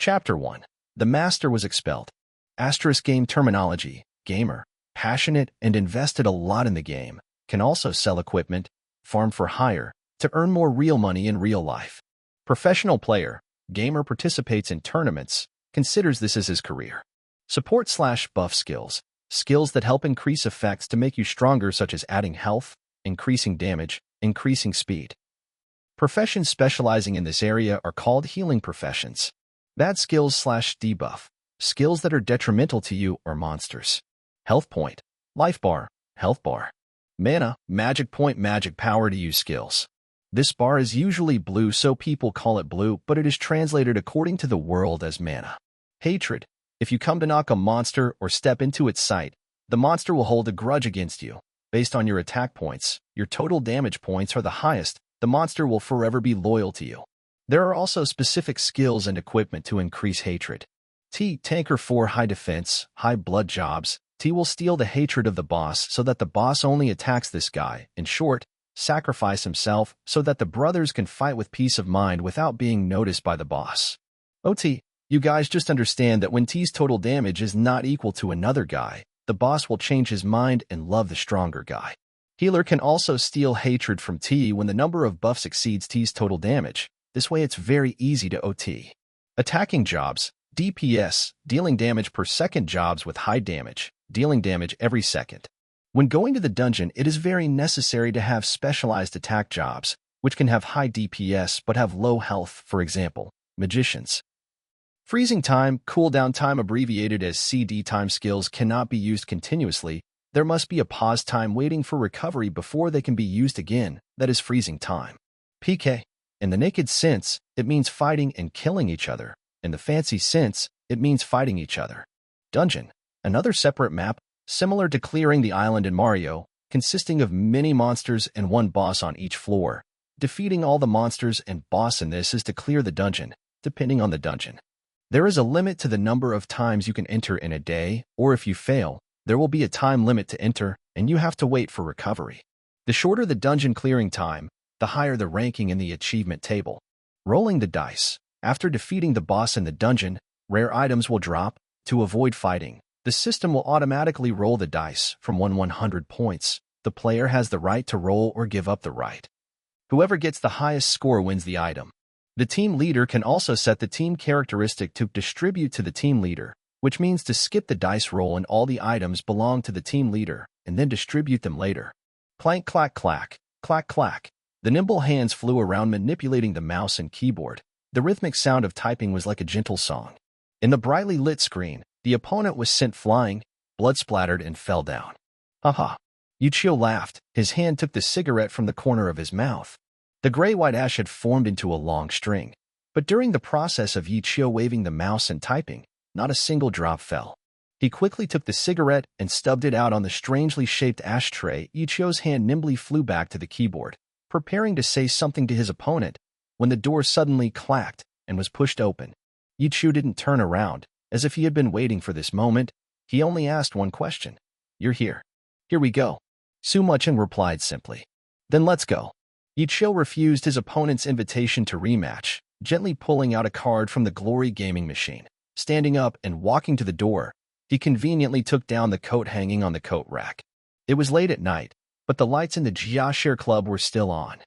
Chapter 1. The Master was expelled. Asterisk game terminology. Gamer, passionate and invested a lot in the game, can also sell equipment, farm for hire, to earn more real money in real life. Professional player, gamer participates in tournaments, considers this as his career. Support/buff skills, skills that help increase effects to make you stronger, such as adding health, increasing damage, increasing speed. Professions specializing in this area are called healing professions. Bad skills/debuff, skills that are detrimental to you or monsters. Health point, life bar, health bar. Mana, magic point, magic power to use skills. This bar is usually blue, so people call it blue, but it is translated according to the world as mana. Hatred, if you come to knock a monster or step into its sight, the monster will hold a grudge against you. Based on your attack points, your total damage points are the highest, the monster will forever be loyal to you. There are also specific skills and equipment to increase hatred. T. Tanker 4 high defense, high blood jobs. T will steal the hatred of the boss so that the boss only attacks this guy. In short, sacrifice himself so that the brothers can fight with peace of mind without being noticed by the boss. OT. You guys just understand that when T's total damage is not equal to another guy, the boss will change his mind and love the stronger guy. Healer can also steal hatred from T when the number of buffs exceeds T's total damage. This way it's very easy to OT. Attacking jobs, DPS, dealing damage per second jobs with high damage, dealing damage every second. When going to the dungeon, it is very necessary to have specialized attack jobs, which can have high DPS but have low health, for example, magicians. Freezing time, cooldown time abbreviated as CD time, skills cannot be used continuously. There must be a pause time waiting for recovery before they can be used again, that is freezing time. PK. In the naked sense, it means fighting and killing each other. In the fancy sense, it means fighting each other. Dungeon. Another separate map, similar to clearing the island in Mario, consisting of many monsters and one boss on each floor. Defeating all the monsters and boss in this is to clear the dungeon, depending on the dungeon. There is a limit to the number of times you can enter in a day, or if you fail, there will be a time limit to enter, and you have to wait for recovery. The shorter the dungeon clearing time, the higher the ranking in the achievement table. Rolling the dice. After defeating the boss in the dungeon, rare items will drop. To avoid fighting, the system will automatically roll the dice from 100 points. The player has the right to roll or give up the right. Whoever gets the highest score wins the item. The team leader can also set the team characteristic to distribute to the team leader, which means to skip the dice roll and all the items belong to the team leader, and then distribute them later. Clank, clack, clack, clack, clack. The nimble hands flew around manipulating the mouse and keyboard. The rhythmic sound of typing was like a gentle song. In the brightly lit screen, the opponent was sent flying, blood splattered, and fell down. Haha. Yuchio laughed. His hand took the cigarette from the corner of his mouth. The gray-white ash had formed into a long string. But during the process of Yuchio waving the mouse and typing, not a single drop fell. He quickly took the cigarette and stubbed it out on the strangely shaped ashtray. Yuchio's hand nimbly flew back to the keyboard, preparing to say something to his opponent, when the door suddenly clacked and was pushed open. Yuchio didn't turn around, as if he had been waiting for this moment. He only asked one question. You're here. Here we go. Sumachan replied simply. Then let's go. Yuchio refused his opponent's invitation to rematch, gently pulling out a card from the Glory gaming machine. Standing up and walking to the door, he conveniently took down the coat hanging on the coat rack. It was late at night, but the lights in the Jiashir Club were still on.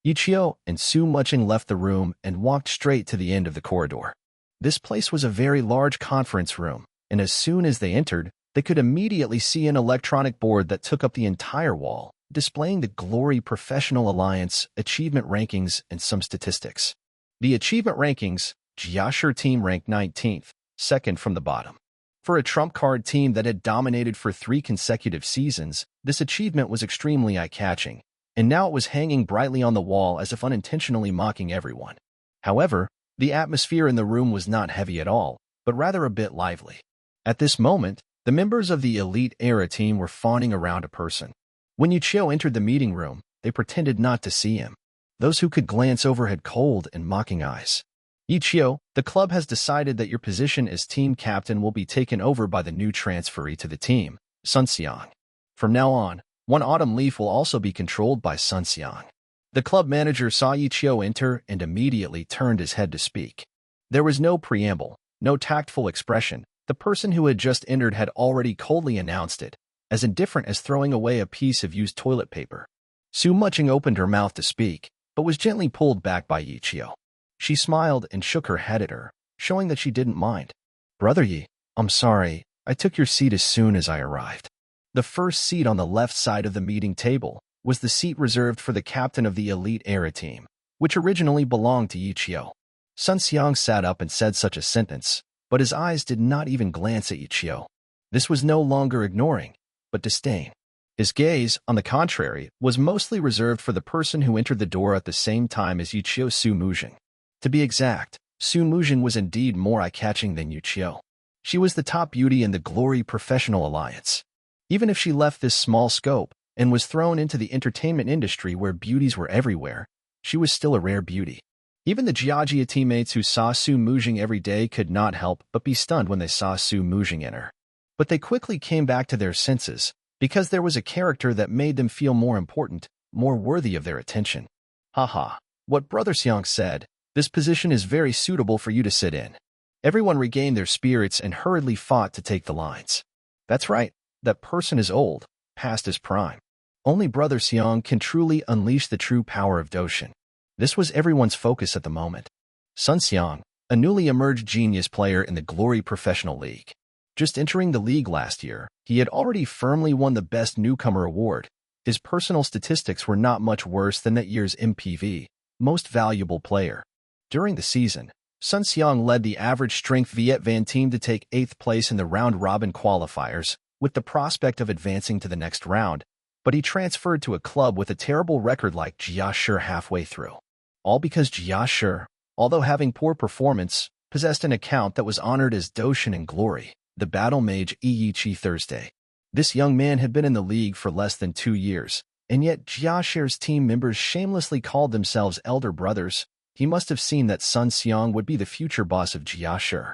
Yuchio and Sumachan left the room and walked straight to the end of the corridor. This place was a very large conference room, and as soon as they entered, they could immediately see an electronic board that took up the entire wall, displaying the Glory Professional Alliance achievement rankings and some statistics. The achievement rankings, Jiashir team ranked 19th, second from the bottom. For a trump card team that had dominated for 3 consecutive seasons, this achievement was extremely eye-catching, and now it was hanging brightly on the wall as if unintentionally mocking everyone. However, the atmosphere in the room was not heavy at all, but rather a bit lively. At this moment, the members of the Elite Era team were fawning around a person. When Yuchio entered the meeting room, they pretended not to see him. Those who could glance over had cold and mocking eyes. Yuchio, the club has decided that your position as team captain will be taken over by the new transferee to the team, Sunseong. From now on, one autumn leaf will also be controlled by Sunseong. The club manager saw Yuchio enter and immediately turned his head to speak. There was no preamble, No tactful expression. The person who had just entered had already coldly announced it, as indifferent as throwing away a piece of used toilet paper. Su Muching opened her mouth to speak, but was gently pulled back by Yichio. She smiled and shook her head at her, showing that she didn't mind. Brother Yi, I'm sorry, I took your seat as soon as I arrived. The first seat on the left side of the meeting table was the seat reserved for the captain of the elite era team, which originally belonged to Yichio. Sun Xiang sat up and said such a sentence, but his eyes did not even glance at Yichio. This was no longer ignoring, but disdain. His gaze, on the contrary, was mostly reserved for the person who entered the door at the same time as Yichio Su Mujing. To be exact, Su Mujing was indeed more eye-catching than Yichio. She was the top beauty in the Glory Professional Alliance. Even if she left this small scope and was thrown into the entertainment industry where beauties were everywhere, she was still a rare beauty. Even the Jiajia teammates who saw Su Mujing every day could not help but be stunned when they saw Su Mujing enter. But they quickly came back to their senses, because there was a character that made them feel more important, more worthy of their attention. Haha, what Brother Xiang said, this position is very suitable for you to sit in. Everyone regained their spirits and hurriedly fought to take the lines. That's right, that person is old, past his prime. Only Brother Xiang can truly unleash the true power of Doshin. This was everyone's focus at the moment. Sun Xiang, a newly emerged genius player in the Glory Professional League. Just entering the league last year, he had already firmly won the Best Newcomer award. His personal statistics were not much worse than that year's MPV, Most Valuable Player. During the season, Sun Xiang led the average strength Viet Van team to take 8th place in the round-robin qualifiers, with the prospect of advancing to the next round, but he transferred to a club with a terrible record like Jiashi halfway through. All because Jiashi, although having poor performance, possessed an account that was honored as Doshin in Glory, the battle mage Yichi Thursday. This young man had been in the league for less than 2 years, and yet Jiashi's team members shamelessly called themselves elder brothers. He must have seen that Sun Xiang would be the future boss of Jiashi.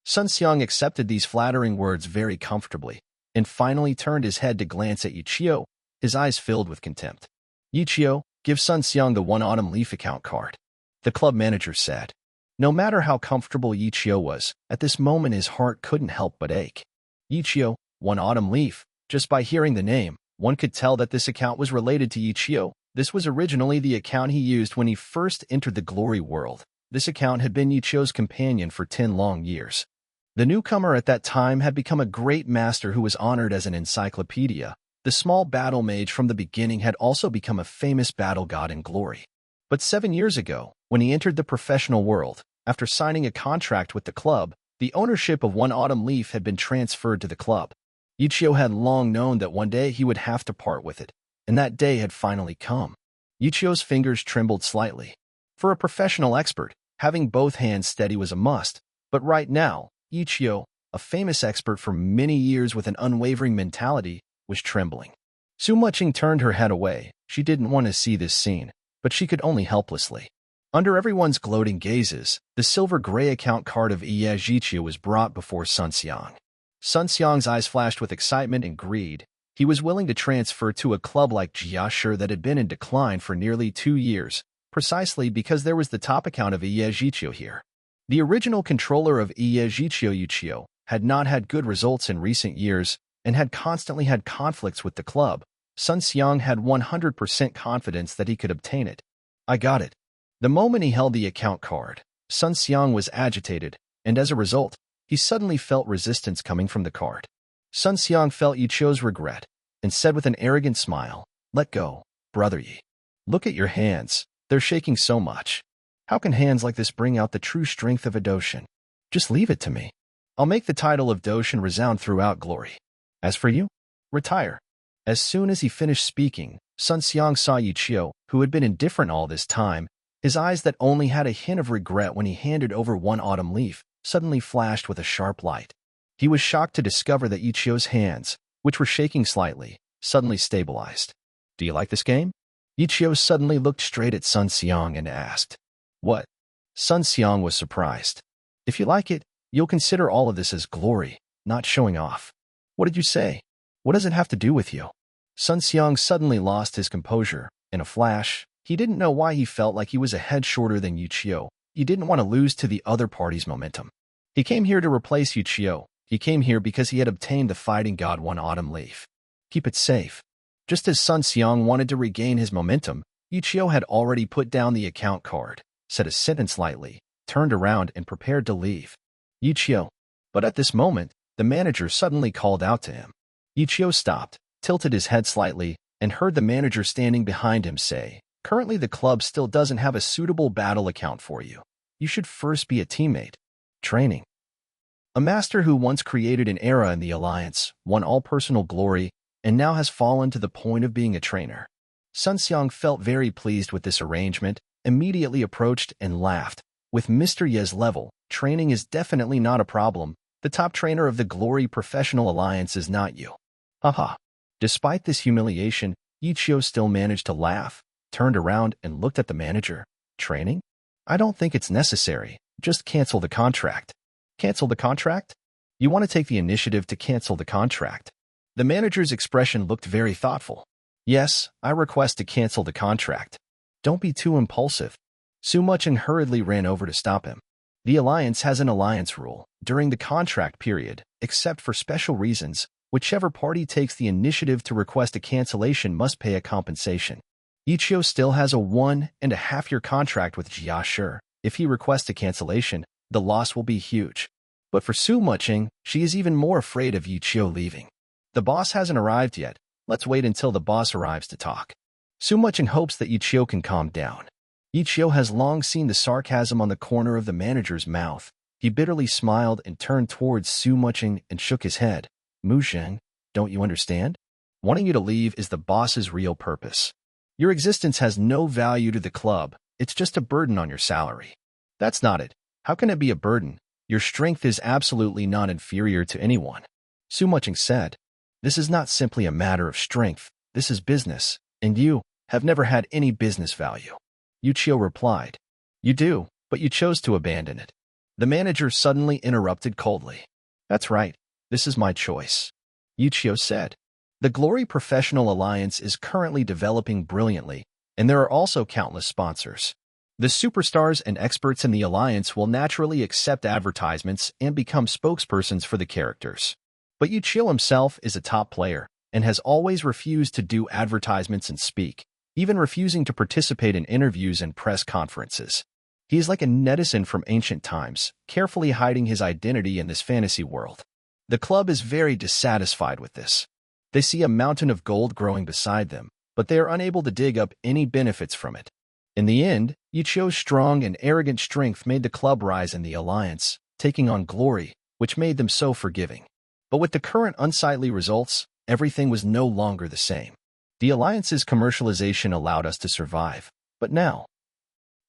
Sun Xiang accepted these flattering words very comfortably, and finally turned his head to glance at Yichio, his eyes filled with contempt. Yichio, give Sun Xiang the One Autumn Leaf account card. The club manager said. No matter how comfortable Yichio was, at this moment his heart couldn't help but ache. Yichio, One Autumn Leaf. Just by hearing the name, one could tell that this account was related to Yichio. This was originally the account he used when he first entered the Glory world. This account had been Yichio's companion for 10 long years. The newcomer at that time had become a great master who was honored as an encyclopedia. The small battle mage from the beginning had also become a famous battle god in Glory. But 7 years ago, when he entered the professional world, after signing a contract with the club, the ownership of One Autumn Leaf had been transferred to the club. Yichio had long known that one day he would have to part with it, and that day had finally come. Yichio's fingers trembled slightly. For a professional expert, having both hands steady was a must, but right now, Yichio, a famous expert for many years with an unwavering mentality, was trembling. Su Muching turned her head away. She didn't want to see this scene, but she could only helplessly. Under everyone's gloating gazes, the silver-gray account card of Yichio was brought before Sun Xiang. Sun Xiang's eyes flashed with excitement and greed. He was willing to transfer to a club like Jiashi that had been in decline for nearly 2 years, precisely because there was the top account of Yichio here. The original controller of Yichio had not had good results in recent years and had constantly had conflicts with the club. Sun Xiang had 100% confidence that he could obtain it. I got it. The moment he held the account card, Sun Xiang was agitated, and as a result, he suddenly felt resistance coming from the card. Sun Xiang felt Yichio's regret, and said with an arrogant smile, "Let go, brother Yi. Look at your hands, they're shaking so much. How can hands like this bring out the true strength of a Doshin? Just leave it to me. I'll make the title of Doshin resound throughout Glory. As for you, retire." As soon as he finished speaking, Sun Xiang saw Yichio, who had been indifferent all this time, his eyes that only had a hint of regret when he handed over One Autumn Leaf, suddenly flashed with a sharp light. He was shocked to discover that Yichio's hands, which were shaking slightly, suddenly stabilized. "Do you like this game?" Yichio suddenly looked straight at Sun Xiang and asked. "What?" Sun Xiang was surprised. "If you like it, you'll consider all of this as glory, not showing off." "What did you say? What does it have to do with you?" Sun Xiang suddenly lost his composure. In a flash, he didn't know why he felt like he was a head shorter than Yichio. He didn't want to lose to the other party's momentum. He came here to replace Yuchio. He came here because he had obtained the Fighting God One Autumn Leaf. Keep it safe. Just as Sun Xiang wanted to regain his momentum, Yuchio had already put down the account card, said a sentence lightly, turned around and prepared to leave. Yuchio. But at this moment, the manager suddenly called out to him. Yuchio stopped, tilted his head slightly, and heard the manager standing behind him say, "Currently the club still doesn't have a suitable battle account for you. You should first be a teammate." Training. A master who once created an era in the Alliance, won all personal glory, and now has fallen to the point of being a trainer. Sun Xiang felt very pleased with this arrangement, immediately approached and laughed. With Mr. Ye's level, training is definitely not a problem. The top trainer of the Glory Professional Alliance is not you. Haha. Despite this humiliation, Yuchio still managed to laugh, turned around and looked at the manager. Training? I don't think it's necessary. Just cancel the contract. Cancel the contract? You want to take the initiative to cancel the contract. The manager's expression looked very thoughtful. Yes, I request to cancel the contract. Don't be too impulsive. Su Mucheng hurriedly ran over to stop him. The Alliance has an alliance rule. During the contract period, except for special reasons, whichever party takes the initiative to request a cancellation must pay a compensation. Yuchio still has a 1.5-year contract with Jia Shi. If he requests a cancellation, the loss will be huge. But for Su Mucheng, she is even more afraid of Yuchio leaving. The boss hasn't arrived yet. Let's wait until the boss arrives to talk. Su Mucheng hopes that Yuchio can calm down. Yuchio has long seen the sarcasm on the corner of the manager's mouth. He bitterly smiled and turned towards Su Mucheng and shook his head. Mu Zheng, don't you understand? Wanting you to leave is the boss's real purpose. Your existence has no value to the club. It's just a burden on your salary. That's not it. How can it be a burden? Your strength is absolutely not inferior to anyone. Su Mucheng said. This is not simply a matter of strength. This is business, and you have never had any business value. Yuchio replied. You do, but you chose to abandon it. The manager suddenly interrupted coldly. That's right. This is my choice. Yuchio said. The Glory Professional Alliance is currently developing brilliantly, and there are also countless sponsors. The superstars and experts in the Alliance will naturally accept advertisements and become spokespersons for the characters. But Yuchio himself is a top player and has always refused to do advertisements and speak, even refusing to participate in interviews and press conferences. He is like a netizen from ancient times, carefully hiding his identity in this fantasy world. The club is very dissatisfied with this. They see a mountain of gold growing beside them, but they are unable to dig up any benefits from it. In the end, Yuchio's strong and arrogant strength made the club rise in the Alliance, taking on glory, which made them so forgiving. But with the current unsightly results, everything was no longer the same. The Alliance's commercialization allowed us to survive, but now...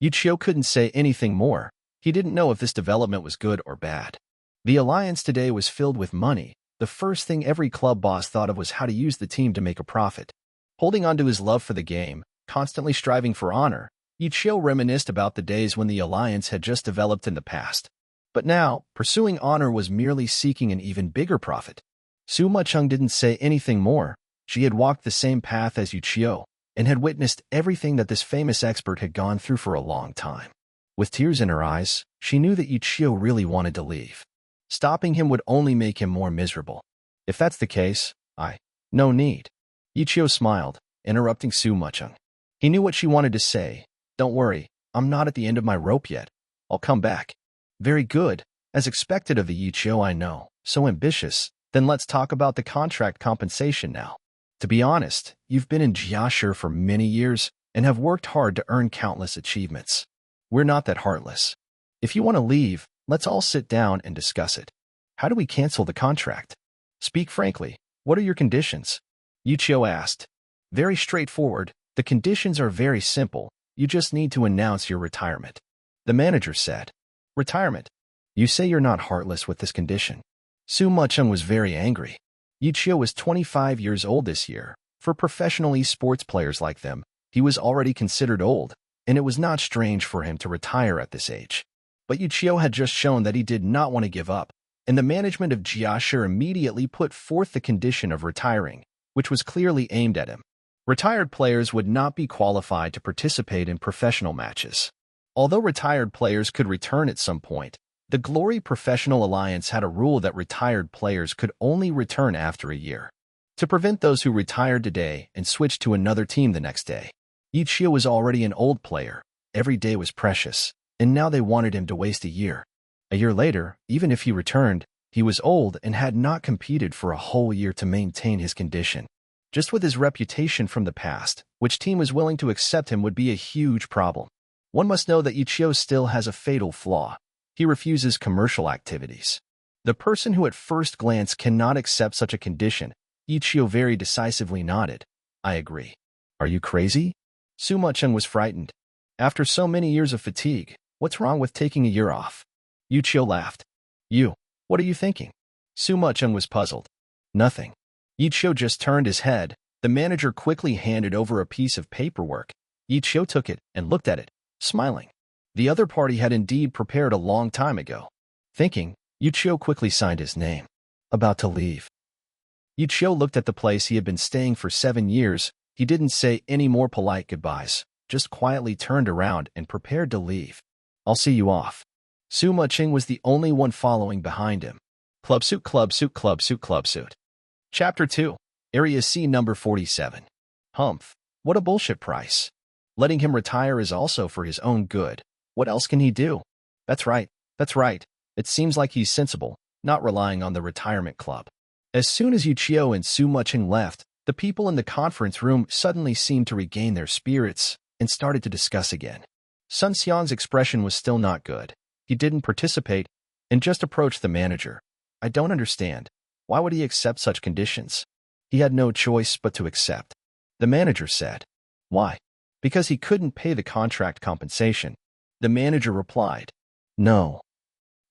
Yuchio couldn't say anything more. He didn't know if this development was good or bad. The Alliance today was filled with money. The first thing every club boss thought of was how to use the team to make a profit. Holding on to his love for the game, constantly striving for honor, Yuchio reminisced about the days when the Alliance had just developed in the past. But now, pursuing honor was merely seeking an even bigger profit. Su Mucheng didn't say anything more. She had walked the same path as Yuchio, and had witnessed everything that this famous expert had gone through for a long time. With tears in her eyes, she knew that Yuchio really wanted to leave. Stopping him would only make him more miserable. If that's the case, no need. Yuchio smiled, interrupting Su Mucheng. He knew what she wanted to say. Don't worry, I'm not at the end of my rope yet. I'll come back. Very good. As expected of the Yuchio I know. So ambitious. Then let's talk about the contract compensation now. To be honest, you've been in Jia Shi for many years and have worked hard to earn countless achievements. We're not that heartless. If you want to leave, let's all sit down and discuss it. How do we cancel the contract? Speak frankly. What are your conditions? Yuchio asked. Very straightforward. The conditions are very simple. You just need to announce your retirement. The manager said. Retirement? You say you're not heartless with this condition. Su Mucheng was very angry. Yuchio was 25 years old this year. For professional esports players like them, he was already considered old, and it was not strange for him to retire at this age. But Yuchio had just shown that he did not want to give up, and the management of Jia Shi immediately put forth the condition of retiring, which was clearly aimed at him. Retired players would not be qualified to participate in professional matches. Although retired players could return at some point, The Glory Professional Alliance had a rule that retired players could only return after a year, to prevent those who retired today and switched to another team the next day. Ichio was already an old player. Every day was precious, and now they wanted him to waste a year. A year later, even if he returned, he was old and had not competed for a whole year to maintain his condition. Just with his reputation from the past, which team was willing to accept him would be a huge problem. One must know that Ichio still has a fatal flaw. He refuses commercial activities. The person who at first glance cannot accept such a condition. Ichio very decisively nodded. I agree. Are you crazy? Suma-chung was frightened. After so many years of fatigue, what's wrong with taking a year off? Ichio laughed. What are you thinking? Suma-chung was puzzled. Nothing. Ichio just turned his head. The manager quickly handed over a piece of paperwork. Ichio took it and looked at it, smiling. The other party had indeed prepared a long time ago. Thinking, Ichio quickly signed his name. About to leave. Ichio looked at the place he had been staying for 7 years. He didn't say any more polite goodbyes, just quietly turned around and prepared to leave. I'll see you off. Suma-chung was the only one following behind him. Club suit, club suit, club suit, club suit. Chapter 2. Area C number 47. Humph. What a bullshit price. Letting him retire is also for his own good. What else can he do? That's right. It seems like he's sensible, not relying on the retirement club. As soon as Ichio and Suma-chung left, the people in the conference room suddenly seemed to regain their spirits and started to discuss again. Sun Xiang's expression was still not good. He didn't participate and just approached the manager. I don't understand. Why would he accept such conditions? He had no choice but to accept. The manager said. Why? Because he couldn't pay the contract compensation. The manager replied. No.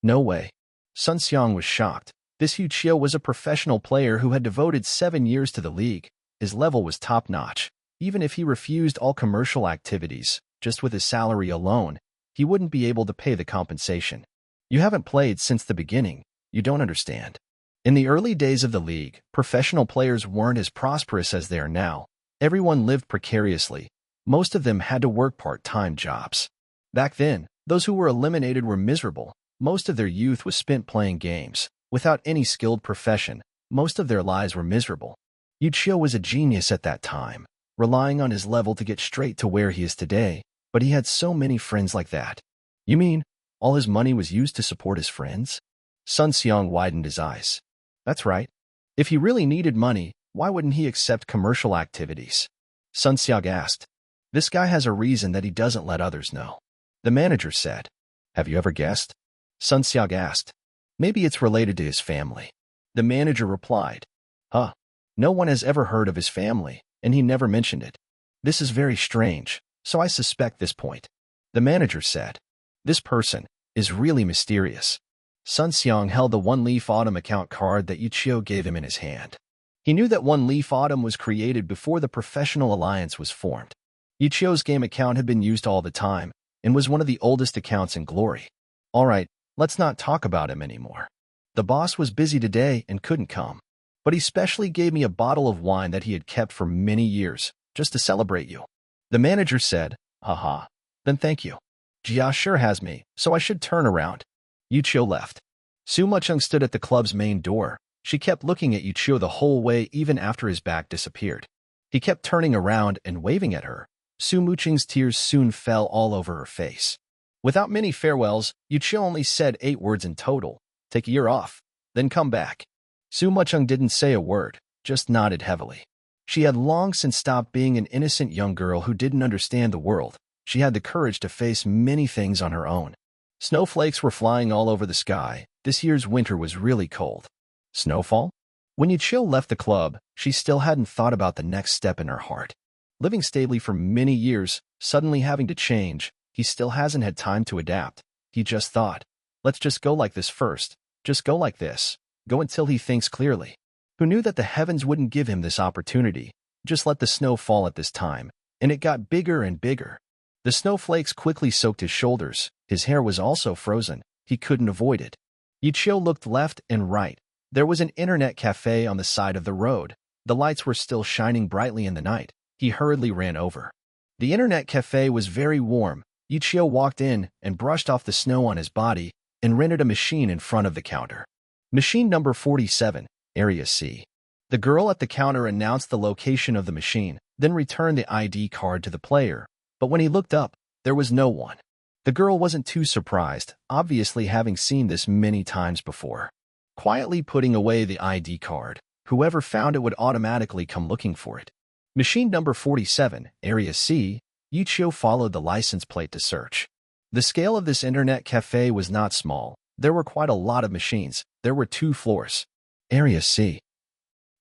No way. Sun Xiang was shocked. This Ichio was a professional player who had devoted 7 years to the league. His level was top-notch. Even if he refused all commercial activities, just with his salary alone, he wouldn't be able to pay the compensation. You haven't played since the beginning. You don't understand. In the early days of the league, professional players weren't as prosperous as they are now. Everyone lived precariously. Most of them had to work part-time jobs. Back then, those who were eliminated were miserable. Most of their youth was spent playing games. Without any skilled profession, most of their lives were miserable. Ichio was a genius at that time, relying on his level to get straight to where he is today, but he had so many friends like that. You mean, all his money was used to support his friends? Sun Xiang widened his eyes. That's right. If he really needed money, why wouldn't he accept commercial activities? Sun Xiang asked. This guy has a reason that he doesn't let others know. The manager said. Have you ever guessed? Sun Xiang asked. Maybe it's related to his family. The manager replied. Huh. No one has ever heard of his family, and he never mentioned it. This is very strange, so I suspect this point. The manager said. This person is really mysterious. Sun Xiang held the One Leaf Autumn account card that Ichio gave him in his hand. He knew that One Leaf Autumn was created before the Professional Alliance was formed. Ichio's game account had been used all the time, and was one of the oldest accounts in Glory. All right. Let's not talk about him anymore. The boss was busy today and couldn't come, but he specially gave me a bottle of wine that he had kept for many years, just to celebrate you. The manager said, haha, then thank you. Jia sure has me, so I should turn around. Ichio left. Suma-chung stood at the club's main door. She kept looking at Ichio the whole way even after his back disappeared. He kept turning around and waving at her. Suma-chung's tears soon fell all over her face. Without many farewells, Ichio only said 8 words in total. Take a year off, then come back. Suma-chung didn't say a word, just nodded heavily. She had long since stopped being an innocent young girl who didn't understand the world. She had the courage to face many things on her own. Snowflakes were flying all over the sky. This year's winter was really cold. Snowfall? When Ichio left the club, she still hadn't thought about the next step in her heart. Living stably for many years, suddenly having to change, he still hasn't had time to adapt. He just thought, let's just go like this first. Just go like this. Go until he thinks clearly. Who knew that the heavens wouldn't give him this opportunity? Just let the snow fall at this time, and it got bigger and bigger. The snowflakes quickly soaked his shoulders. His hair was also frozen. He couldn't avoid it. Ichio looked left and right. There was an internet cafe on the side of the road. The lights were still shining brightly in the night. He hurriedly ran over. The internet cafe was very warm. Ichio walked in and brushed off the snow on his body. and rented a machine in front of the counter. Machine number 47, Area C. The girl at the counter announced the location of the machine, then returned the ID card to the player, but when he looked up, there was no one. The girl wasn't too surprised, obviously having seen this many times before. Quietly putting away the ID card, whoever found it would automatically come looking for it. Machine number 47, Area C, Yichio followed the license plate to search. The scale of this internet cafe was not small. There were quite a lot of machines. There were 2 floors. Area C.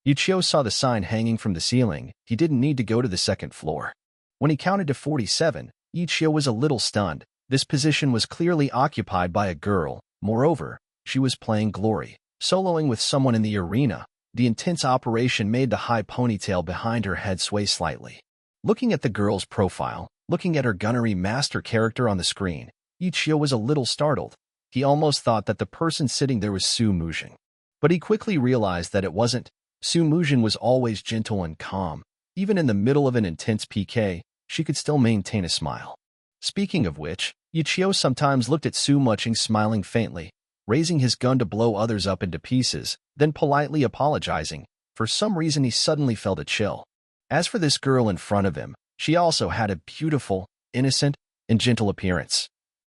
Yichio saw the sign hanging from the ceiling. He didn't need to go to the 2nd floor. When he counted to 47, Yichio was a little stunned. This position was clearly occupied by a girl. Moreover, she was playing Glory, soloing with someone in the arena. The intense operation made the high ponytail behind her head sway slightly. Looking at the girl's profile, looking at her gunnery master character on the screen, Yichio was a little startled. He almost thought that the person sitting there was Su Mujin. But he quickly realized that it wasn't. Su Mujin was always gentle and calm. Even in the middle of an intense PK, she could still maintain a smile. Speaking of which, Yichio sometimes looked at Su Mujin smiling faintly, raising his gun to blow others up into pieces, then politely apologizing. For some reason he suddenly felt a chill. As for this girl in front of him, she also had a beautiful, innocent, and gentle appearance.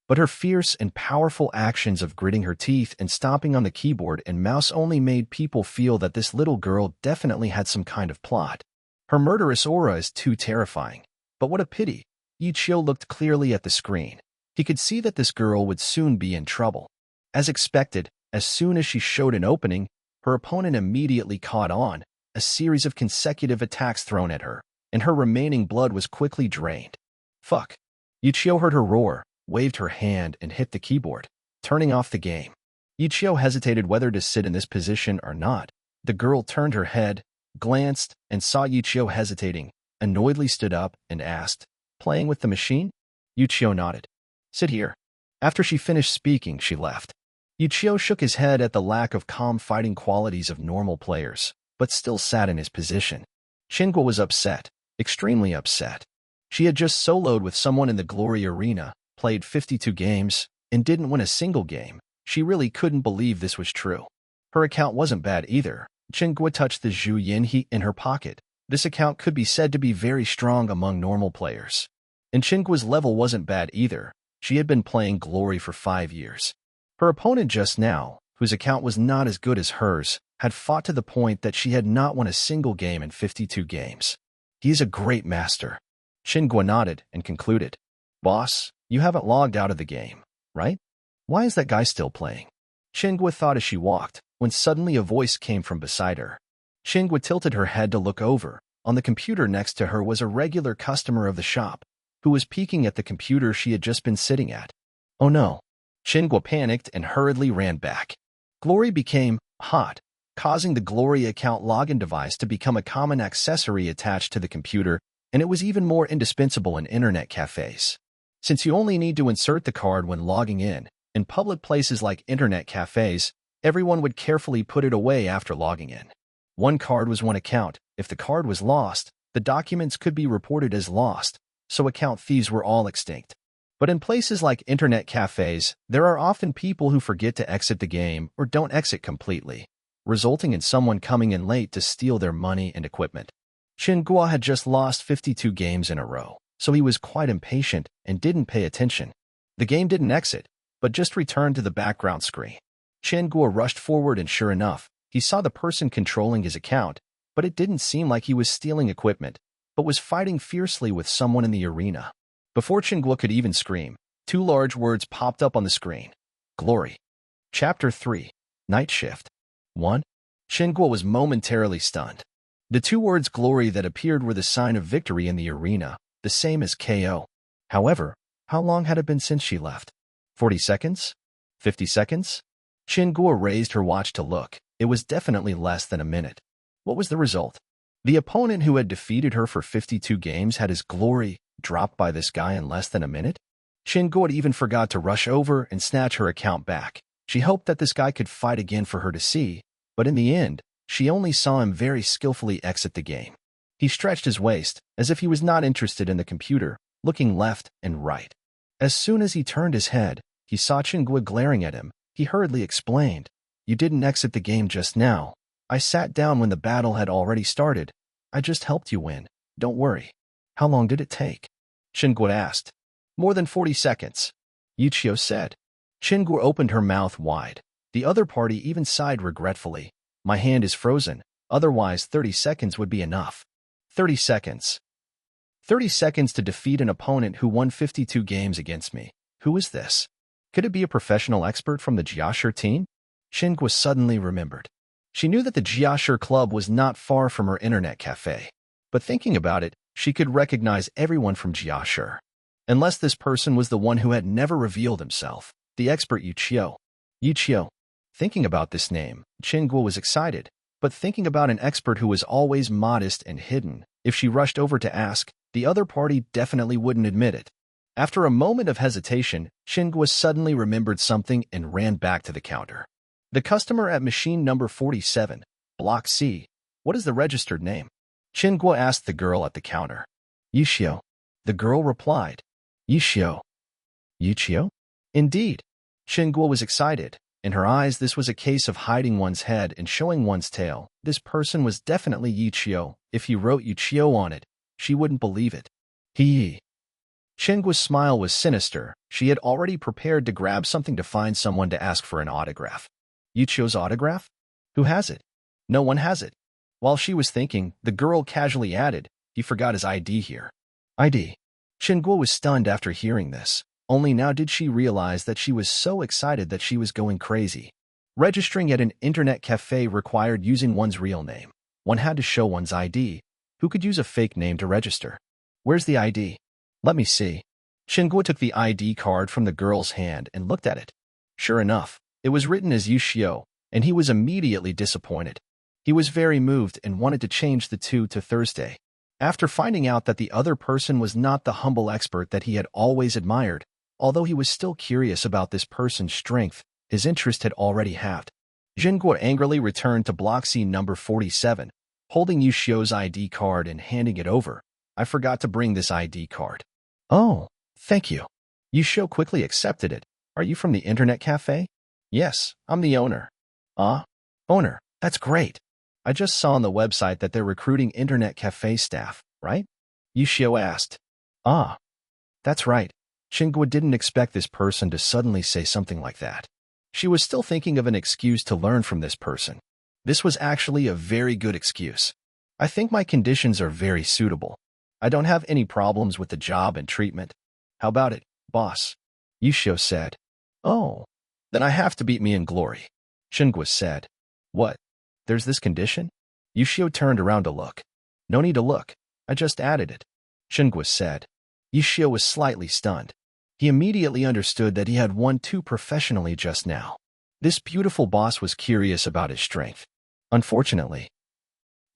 But her fierce and powerful actions of gritting her teeth and stomping on the keyboard and mouse only made people feel that this little girl definitely had some kind of plot. Her murderous aura is too terrifying. But what a pity. Yichio looked clearly at the screen. He could see that this girl would soon be in trouble. As expected, as soon as she showed an opening, her opponent immediately caught on, a series of consecutive attacks thrown at her, and her remaining blood was quickly drained. Fuck. Yichio heard her roar, waved her hand, and hit the keyboard, turning off the game. Yichio hesitated whether to sit in this position or not. The girl turned her head, glanced, and saw Yichio hesitating, annoyedly stood up and asked, "Playing with the machine?" Yichio nodded. "Sit here." After she finished speaking, she left. Yichio shook his head at the lack of calm fighting qualities of normal players, but still sat in his position. Chingwa was upset, extremely upset. She had just soloed with someone in the Glory Arena, played 52 games, and didn't win a single game. She really couldn't believe this was true. Her account wasn't bad either. Chingwa touched the Zhu Yinhe in her pocket. This account could be said to be very strong among normal players. And Chingwa's level wasn't bad either. She had been playing Glory for 5 years. Her opponent just now, whose account was not as good as hers, had fought to the point that she had not won a single game in 52 games. He is a great master. Chingwa nodded and concluded. "Boss, you haven't logged out of the game, right? Why is that guy still playing?" Chingwa thought as she walked, when suddenly a voice came from beside her. Chingwa tilted her head to look over. On the computer next to her was a regular customer of the shop, who was peeking at the computer she had just been sitting at. Oh no. Chingwa panicked and hurriedly ran back. Glory became hot, causing the Glory account login device to become a common accessory attached to the computer, and it was even more indispensable in internet cafes. Since you only need to insert the card when logging in public places like internet cafes, everyone would carefully put it away after logging in. One card was one account. If the card was lost, the documents could be reported as lost, so account thieves were all extinct. But in places like internet cafes, there are often people who forget to exit the game or don't exit completely, resulting in someone coming in late to steal their money and equipment. Chingwa had just lost 52 games in a row, so he was quite impatient and didn't pay attention. The game didn't exit, but just returned to the background screen. Chingwa rushed forward and sure enough, he saw the person controlling his account, but it didn't seem like he was stealing equipment, but was fighting fiercely with someone in the arena. Before Chingwa could even scream, 2 large words popped up on the screen. Glory. Chapter 3. Night Shift. 1. Chingwa was momentarily stunned. The 2 words Glory that appeared were the sign of victory in the arena, the same as KO. However, how long had it been since she left? 40 seconds? 50 seconds? Chingwa raised her watch to look. It was definitely less than a minute. What was the result? The opponent who had defeated her for 52 games had his Glory dropped by this guy in less than a minute? Chingwa even forgot to rush over and snatch her account back. She hoped that this guy could fight again for her to see, but in the end, she only saw him very skillfully exit the game. He stretched his waist, as if he was not interested in the computer, looking left and right. As soon as he turned his head, he saw Chingwa glaring at him, He hurriedly explained. You didn't exit the game just now. I sat down when the battle had already started. I just helped you win. Don't worry. How long did it take? Qingguo asked. More than 40 seconds. Yuqiu said. Qingguo opened her mouth wide. The other party even sighed regretfully. My hand is frozen. Otherwise, 30 seconds would be enough. 30 seconds. 30 seconds to defeat an opponent who won 52 games against me. Who is this? Could it be a professional expert from the Jiashir team? Qingguo suddenly remembered. She knew that the Jiashir club was not far from her internet cafe. But thinking about it, she could recognize everyone from Jiashir. Unless this person was the one who had never revealed himself, the expert Yuqiu. Yuqiu. Thinking about this name, Qingguo was excited, but thinking about an expert who was always modest and hidden, if she rushed over to ask, the other party definitely wouldn't admit it. After a moment of hesitation, Qingguo suddenly remembered something and ran back to the counter. The customer at machine number 47, Block C. What is the registered name? Qingguo asked the girl at the counter. Yuqiu. The girl replied. Yuqiu. Yuqiu? Indeed. Qingguo was excited. In her eyes, this was a case of hiding one's head and showing one's tail. This person was definitely Yuqiu. If he wrote Yuqiu on it, she wouldn't believe it. He. Qingguo's smile was sinister. She had already prepared to grab something to find someone to ask for an autograph. Yuqiu's autograph? Who has it? No one has it. While she was thinking, the girl casually added, he forgot his ID here. ID. Qingguo was stunned after hearing this. Only now did she realize that she was so excited that she was going crazy. Registering at an internet cafe required using one's real name. One had to show one's ID. Who could use a fake name to register? Where's the ID? Let me see. Qingguo took the ID card from the girl's hand and looked at it. Sure enough, it was written as Yuqiu, and he was immediately disappointed. He was very moved and wanted to change the 2 to Thursday. After finding out that the other person was not the humble expert that he had always admired, although he was still curious about this person's strength, his interest had already halved. Qingguo angrily returned to Block C number 47, holding Yuqiu's ID card and handing it over. I forgot to bring this ID card. Oh, thank you. Yuqiu quickly accepted it. Are you from the internet cafe? Yes, I'm the owner. Owner, that's great. I just saw on the website that they're recruiting internet cafe staff, right? Yuqiu asked. That's right. Qingguo didn't expect this person to suddenly say something like that. She was still thinking of an excuse to learn from this person. This was actually a very good excuse. I think my conditions are very suitable. I don't have any problems with the job and treatment. How about it, boss? Yuqiu said. Oh, then I have to beat me in glory. Qingguo said. What? There's this condition? Yuqiu turned around to look. No need to look. I just added it. Qingguo said. Yuqiu was slightly stunned. He immediately understood that he had won too professionally just now. This beautiful boss was curious about his strength. Unfortunately.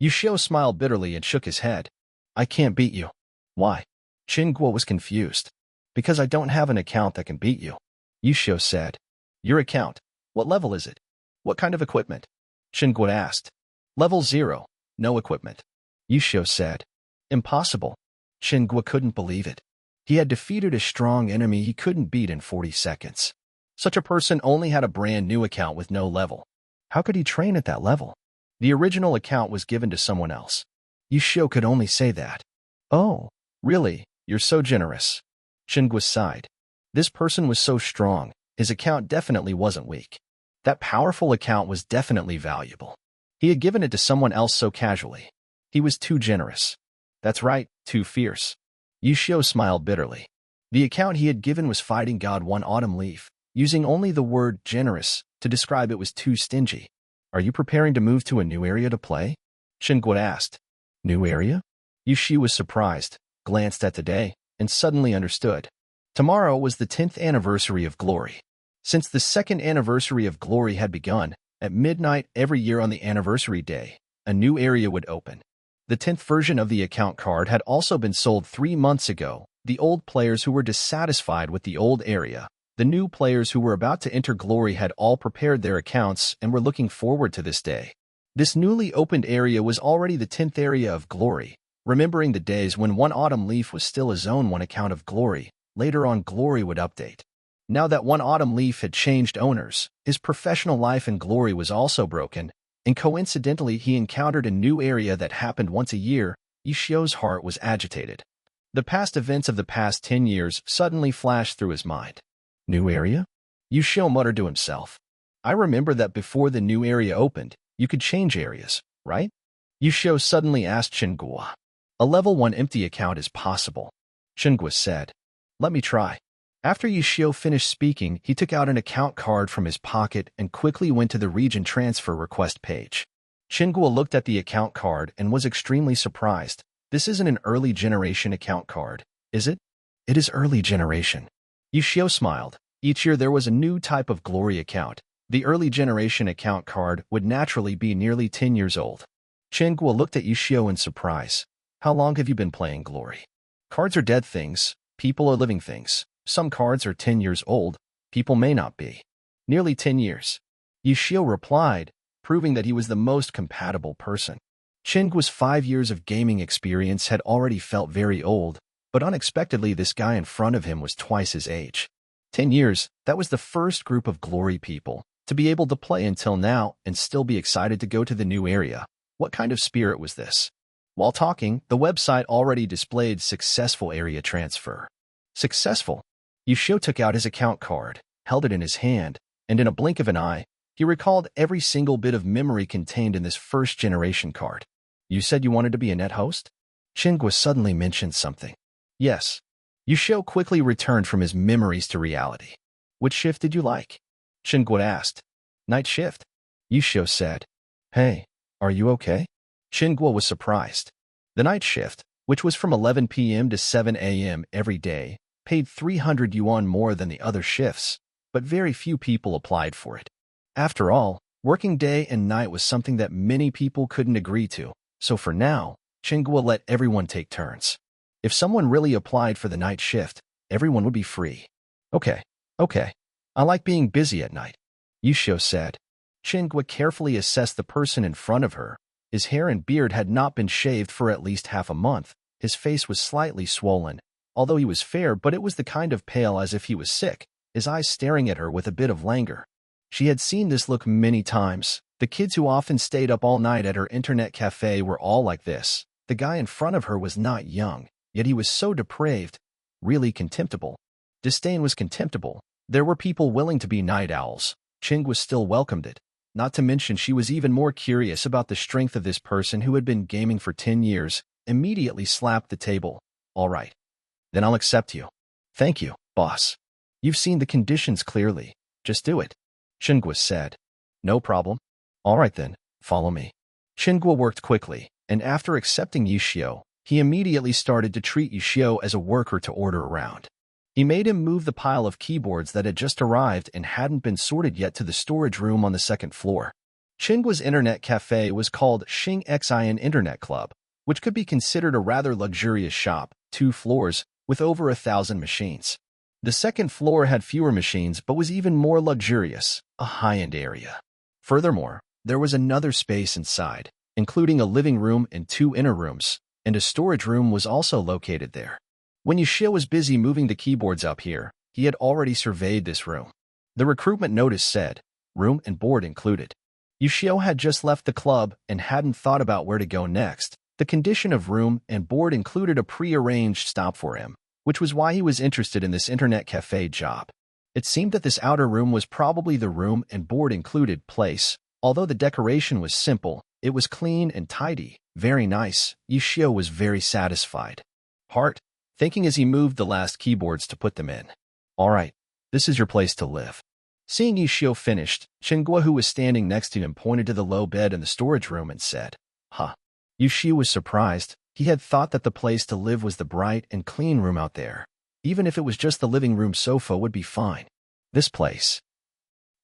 Yuqiu smiled bitterly and shook his head. I can't beat you. Why? Qingguo was confused. Because I don't have an account that can beat you. Yuqiu said. Your account? What level is it? What kind of equipment? Qingguo asked. Level 0. No equipment. Yuqiu said. Impossible. Qingguo couldn't believe it. He had defeated a strong enemy he couldn't beat in 40 seconds. Such a person only had a brand new account with no level. How could he train at that level? The original account was given to someone else. Yuqiu could only say that. Oh, really? You're so generous. Qingguo sighed. This person was so strong, his account definitely wasn't weak. That powerful account was definitely valuable. He had given it to someone else so casually. He was too generous. That's right, too fierce. Yuqiu smiled bitterly. The account he had given was Fighting God One Autumn Leaf, using only the word generous to describe it was too stingy. Are you preparing to move to a new area to play? Qingguo asked. New area? Yuqiu was surprised, glanced at the day, and suddenly understood. Tomorrow was the 10th anniversary of Glory. Since the 2nd anniversary of Glory had begun, at midnight every year on the anniversary day, a new area would open. The 10th version of the account card had also been sold 3 months ago. The old players who were dissatisfied with the old area, the new players who were about to enter Glory had all prepared their accounts and were looking forward to this day. This newly opened area was already the 10th area of Glory, remembering the days when One Autumn Leaf was still a Zone 1 account of Glory. Later on, Glory would update. Now that one autumn leaf had changed owners, his professional life and glory was also broken, and coincidentally he encountered a new area that happened once a year. Ishio's heart was agitated. The past events of the past 10 years suddenly flashed through his mind. New area? Ishio muttered to himself. I remember that before the new area opened, you could change areas, right? Ishio suddenly asked Chingguo. A level 1 empty account is possible. Chingguo said. Let me try. After Ishio finished speaking, he took out an account card from his pocket and quickly went to the region transfer request page. Chingguo looked at the account card and was extremely surprised. This isn't an early generation account card, is it? It is early generation. Ishio smiled. Each year there was a new type of glory account. The early generation account card would naturally be nearly 10 years old. Chingguo looked at Ishio in surprise. How long have you been playing glory? Cards are dead things. People are living things. Some cards are 10 years old. People may not be. Nearly 10 years. Ishio replied, proving that he was the most compatible person. Chingguo's 5 years of gaming experience had already felt very old, but unexpectedly this guy in front of him was twice his age. 10 years, that was the first group of glory people to be able to play until now and still be excited to go to the new area. What kind of spirit was this? While talking, the website already displayed successful area transfer. Successful. Ishio took out his account card, held it in his hand, and in a blink of an eye, he recalled every single bit of memory contained in this first-generation card. You said you wanted to be a net host? Chingguo suddenly mentioned something. Yes. Ishio quickly returned from his memories to reality. Which shift did you like? Chingguo asked. Night shift. Ishio said. Hey, are you okay? Chingguo was surprised. The night shift, which was from 11 p.m. to 7 a.m. every day, paid 300 yuan more than the other shifts, but very few people applied for it. After all, working day and night was something that many people couldn't agree to, so for now, Chingguo let everyone take turns. If someone really applied for the night shift, everyone would be free. Okay. I like being busy at night, Ishio said. Chingguo carefully assessed the person in front of her. His hair and beard had not been shaved for at least half a month. His face was slightly swollen, although he was fair, but it was the kind of pale as if he was sick, his eyes staring at her with a bit of languor. She had seen this look many times. The kids who often stayed up all night at her internet cafe were all like this. The guy in front of her was not young, yet he was so depraved, really contemptible. Disdain was contemptible. There were people willing to be night owls. Chingguo still welcomed it. Not to mention she was even more curious about the strength of this person who had been gaming for 10 years, immediately slapped the table. All right. Then I'll accept you. Thank you, boss. You've seen the conditions clearly. Just do it. Chingguo said. No problem. All right then, follow me. Chingguo worked quickly, and after accepting Ishio, he immediately started to treat Ishio as a worker to order around. He made him move the pile of keyboards that had just arrived and hadn't been sorted yet to the storage room on the second floor. Chingguo's internet cafe was called Xing Xian Internet Club, which could be considered a rather luxurious shop, 2 floors, with over 1,000 machines. The second floor had fewer machines but was even more luxurious, a high-end area. Furthermore, there was another space inside, including a living room and 2 inner rooms, and a storage room was also located there. When Ishio was busy moving the keyboards up here, he had already surveyed this room. The recruitment notice said, room and board included. Ishio had just left the club and hadn't thought about where to go next. The condition of room and board included a pre-arranged stop for him, which was why he was interested in this internet cafe job. It seemed that this outer room was probably the room and board included place. Although the decoration was simple, it was clean and tidy, very nice. Ishio was very satisfied. Heart, thinking as he moved the last keyboards to put them in. All right, this is your place to live. Seeing Ishio finished, Chingguo, who was standing next to him, pointed to the low bed in the storage room and said, Huh. Ishio was surprised. He had thought that the place to live was the bright and clean room out there. Even if it was just the living room sofa would be fine. This place.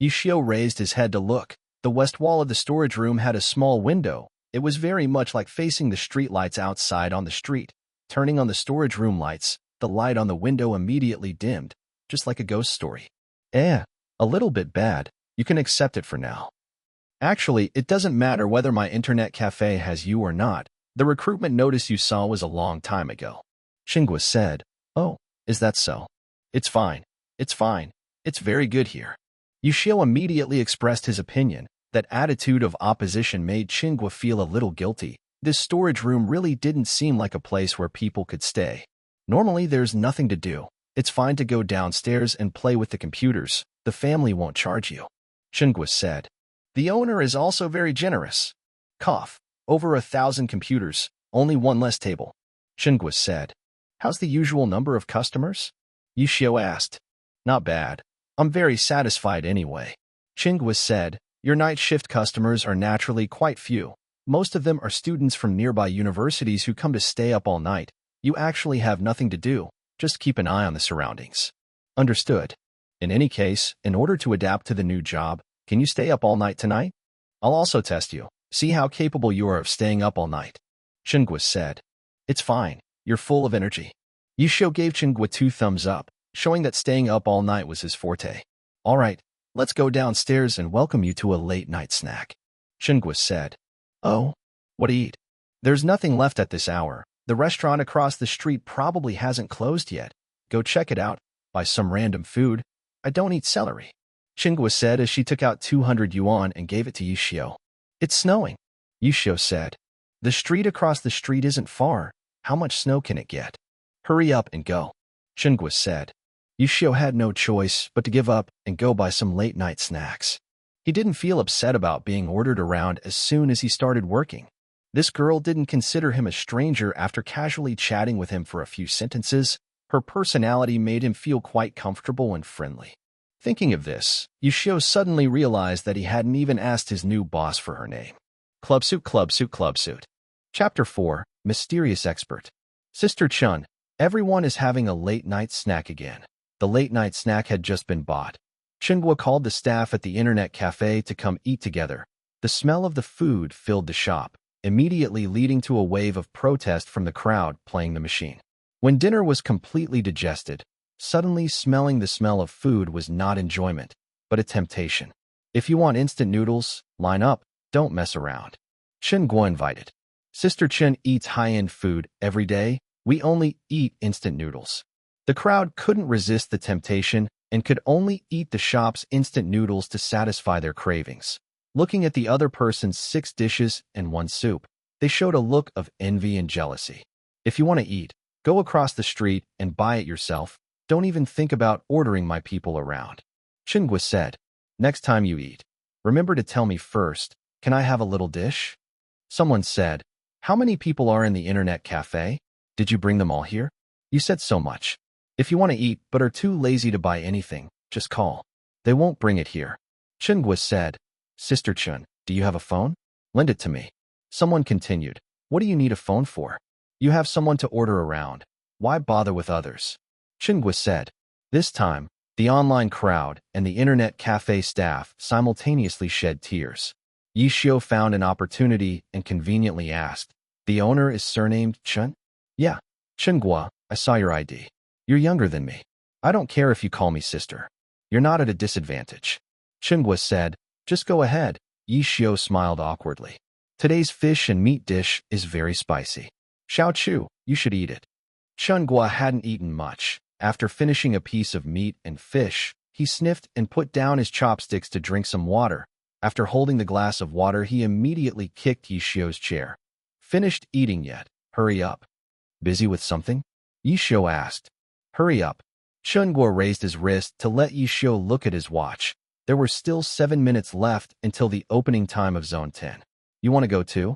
Ishio raised his head to look. The west wall of the storage room had a small window. It was very much like facing the street lights outside on the street. Turning on the storage room lights, the light on the window immediately dimmed, just like a ghost story. A little bit bad. You can accept it for now. Actually, it doesn't matter whether my internet cafe has you or not. The recruitment notice you saw was a long time ago. Chingguo said, Oh, is that so? It's fine. It's very good here. Yushio immediately expressed his opinion. That attitude of opposition made Qinghua feel a little guilty. This storage room really didn't seem like a place where people could stay. Normally, there's nothing to do. It's fine to go downstairs and play with the computers. The family won't charge you. Qinghua said. The owner is also very generous. Cough. Over 1,000 computers, only one less table. Qinghua said. How's the usual number of customers? Yushio asked. Not bad. I'm very satisfied anyway. Qinghua said. Your night shift customers are naturally quite few. Most of them are students from nearby universities who come to stay up all night. You actually have nothing to do. Just keep an eye on the surroundings. Understood. In any case, in order to adapt to the new job, can you stay up all night tonight? I'll also test you. See how capable you are of staying up all night. Qinghua said. It's fine. You're full of energy. Yushio gave Qinghua 2 thumbs up, showing that staying up all night was his forte. All right. Let's go downstairs and welcome you to a late-night snack. Qinghua said. Oh? What to eat? There's nothing left at this hour. The restaurant across the street probably hasn't closed yet. Go check it out. Buy some random food. I don't eat celery. Qinghua said as she took out 200 yuan and gave it to Yushio. It's snowing. Yushio said. The street across the street isn't far. How much snow can it get? Hurry up and go. Qinghua said. Yushio had no choice but to give up and go buy some late-night snacks. He didn't feel upset about being ordered around as soon as he started working. This girl didn't consider him a stranger after casually chatting with him for a few sentences. Her personality made him feel quite comfortable and friendly. Thinking of this, Yushio suddenly realized that he hadn't even asked his new boss for her name. Clubsuit, Clubsuit, Clubsuit. Chapter 4, Mysterious Expert. Sister Chun, everyone is having a late-night snack again. The late-night snack had just been bought. Qinghua called the staff at the internet cafe to come eat together. The smell of the food filled the shop, immediately leading to a wave of protest from the crowd playing the machine. When dinner was completely digested, suddenly smelling the smell of food was not enjoyment, but a temptation. If you want instant noodles, line up, don't mess around. Qinghua invited. Sister Chen eats high-end food every day. We only eat instant noodles. The crowd couldn't resist the temptation and could only eat the shop's instant noodles to satisfy their cravings. Looking at the other person's 6 dishes and 1 soup, they showed a look of envy and jealousy. If you want to eat, go across the street and buy it yourself. Don't even think about ordering my people around. Qinghua said. Next time you eat, remember to tell me first. Can I have a little dish? Someone said. How many people are in the internet cafe? Did you bring them all here? You said so much. If you want to eat but are too lazy to buy anything, just call. They won't bring it here. Qinghua said. Sister Chun, do you have a phone? Lend it to me. Someone continued. What do you need a phone for? You have someone to order around. Why bother with others? Qinghua said. This time, the online crowd and the internet cafe staff simultaneously shed tears. Yushio found an opportunity and conveniently asked. The owner is surnamed Chun? Yeah. Qinghua, I saw your ID. You're younger than me. I don't care if you call me sister. You're not at a disadvantage. Qinghua said. Just go ahead. Yushio smiled awkwardly. Today's fish and meat dish is very spicy. Xiao Chu, you should eat it. Qinghua hadn't eaten much. After finishing a piece of meat and fish, he sniffed and put down his chopsticks to drink some water. After holding the glass of water, he immediately kicked Yushio's chair. Finished eating yet? Hurry up. Busy with something? Yushio asked. Hurry up. Qinghua raised his wrist to let Yushio look at his watch. There were still 7 minutes left until the opening time of Zone 10. You want to go too?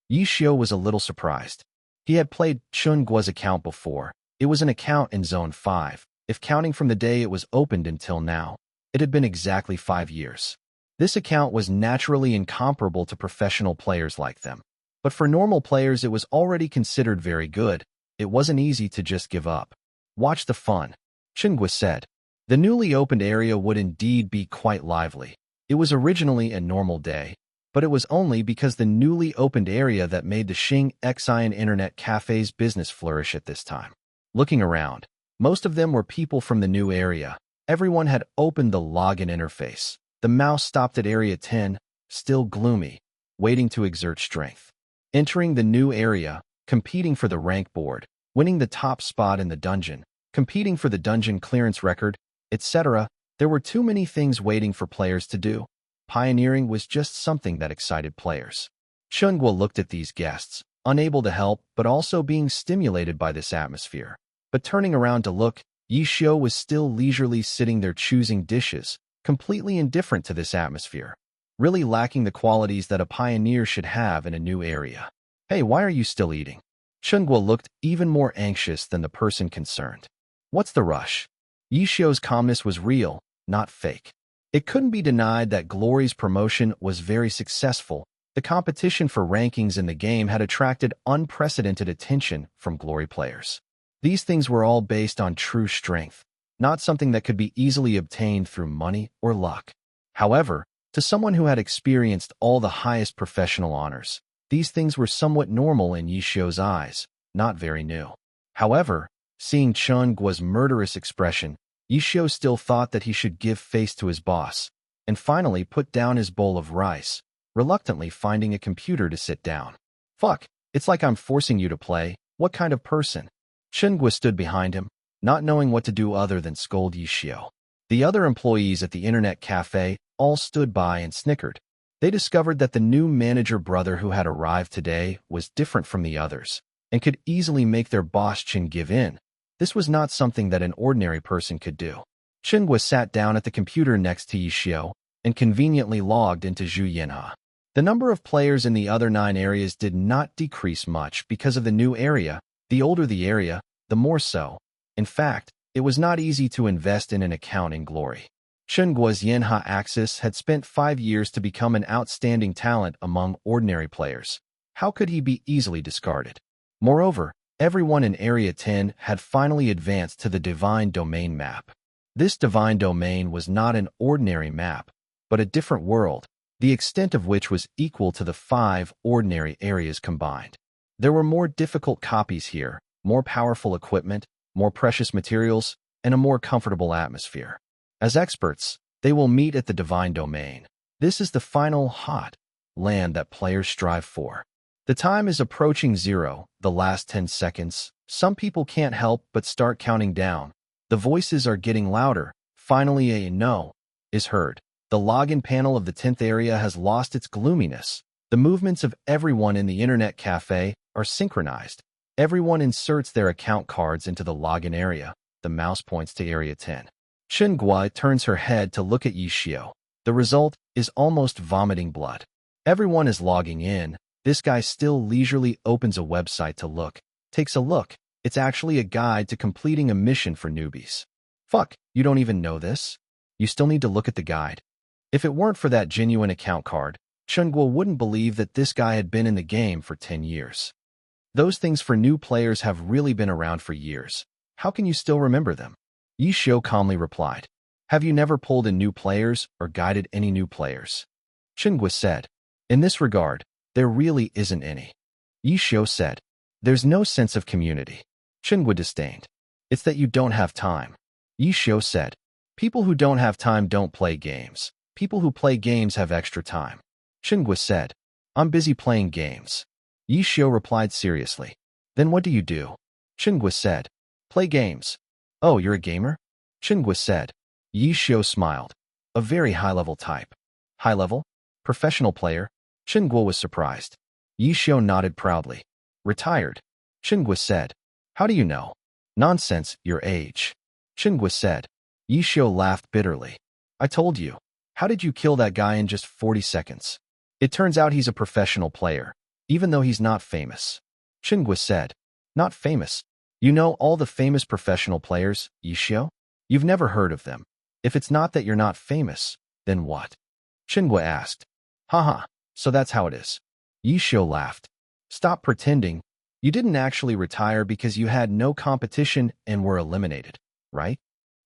Yushio was a little surprised. He had played Qinggua's account before. It was an account in Zone 5. If counting from the day it was opened until now, it had been exactly 5 years. This account was naturally incomparable to professional players like them. But for normal players it was already considered very good. It wasn't easy to just give up. Watch the fun, Qinghua said. The newly opened area would indeed be quite lively. It was originally a normal day, but it was only because the newly opened area that made the Xing Xian Internet Cafe's business flourish at this time. Looking around, most of them were people from the new area. Everyone had opened the login interface. The mouse stopped at area 10, still gloomy, waiting to exert strength. Entering the new area, competing for the rank board, winning the top spot in the dungeon, competing for the dungeon clearance record, etc., There were too many things waiting for players to do. Pioneering was just something that excited players. Chunguo looked at these guests, unable to help but also being stimulated by this atmosphere. But turning around to look, Yishio was still leisurely sitting there choosing dishes, completely indifferent to this atmosphere, really lacking the qualities that a pioneer should have in a new area. Hey, why are you still eating? Chunguo looked even more anxious than the person concerned. What's the rush? Yishio's calmness was real, not fake. It couldn't be denied that Glory's promotion was very successful. The competition for rankings in the game had attracted unprecedented attention from Glory players. These things were all based on true strength, not something that could be easily obtained through money or luck. However, to someone who had experienced all the highest professional honors, these things were somewhat normal in Yishio's eyes, not very new. However, seeing Chunguo's murderous expression, Yishio still thought that he should give face to his boss, and finally put down his bowl of rice, reluctantly finding a computer to sit down. Fuck, it's like I'm forcing you to play. What kind of person? Chunguo stood behind him, not knowing what to do other than scold Yishio. The other employees at the internet cafe all stood by and snickered. They discovered that the new manager brother who had arrived today was different from the others, and could easily make their boss Chin give in. This was not something that an ordinary person could do. Chunguo sat down at the computer next to Yishio and conveniently logged into Zhu Yanha. The number of players in the other 9 areas did not decrease much because of the new area. The older the area, the more so. In fact, it was not easy to invest in an account in Glory. Chunguo's Yanha Axis had spent 5 years to become an outstanding talent among ordinary players. How could he be easily discarded? Moreover, everyone in Area 10 had finally advanced to the Divine Domain map. This Divine Domain was not an ordinary map, but a different world, the extent of which was equal to the 5 ordinary areas combined. There were more difficult copies here, more powerful equipment, more precious materials, and a more comfortable atmosphere. As experts, they will meet at the Divine Domain. This is the final hot land that players strive for. The time is approaching 0, the last 10 seconds. Some people can't help but start counting down. The voices are getting louder. Finally, a no is heard. The login panel of the 10th area has lost its gloominess. The movements of everyone in the internet cafe are synchronized. Everyone inserts their account cards into the login area. The mouse points to Area 10. Chunguo turns her head to look at Yishio. The result is almost vomiting blood. Everyone is logging in. This guy still leisurely opens a website to look. Takes a look. It's actually a guide to completing a mission for newbies. Fuck, you don't even know this? You still need to look at the guide. If it weren't for that genuine account card, Chunguo wouldn't believe that this guy had been in the game for 10 years. Those things for new players have really been around for years. How can you still remember them? Yishio calmly replied. Have you never pulled in new players or guided any new players? Chunguo said. In this regard, there really isn't any. Yishio said. There's no sense of community. Chunguo disdained. It's that you don't have time. Yishio said. People who don't have time don't play games. People who play games have extra time. Chunguo said. I'm busy playing games. Yishio replied seriously. Then what do you do? Chunguo said. Play games. Oh, you're a gamer? Chunguo said. Yishio smiled. A very high-level type. High-level? Professional player? Chunguo was surprised. Yishio nodded proudly. Retired. Chunguo said. How do you know? Nonsense, your age. Chunguo said. Yishio laughed bitterly. I told you. How did you kill that guy in just 40 seconds? It turns out he's a professional player, even though he's not famous. Chunguo said. Not famous? You know all the famous professional players, Yishio? You've never heard of them. If it's not that you're not famous, then what? Chunguo asked. Haha, so that's how it is. Yishio laughed. Stop pretending. You didn't actually retire because you had no competition and were eliminated, right?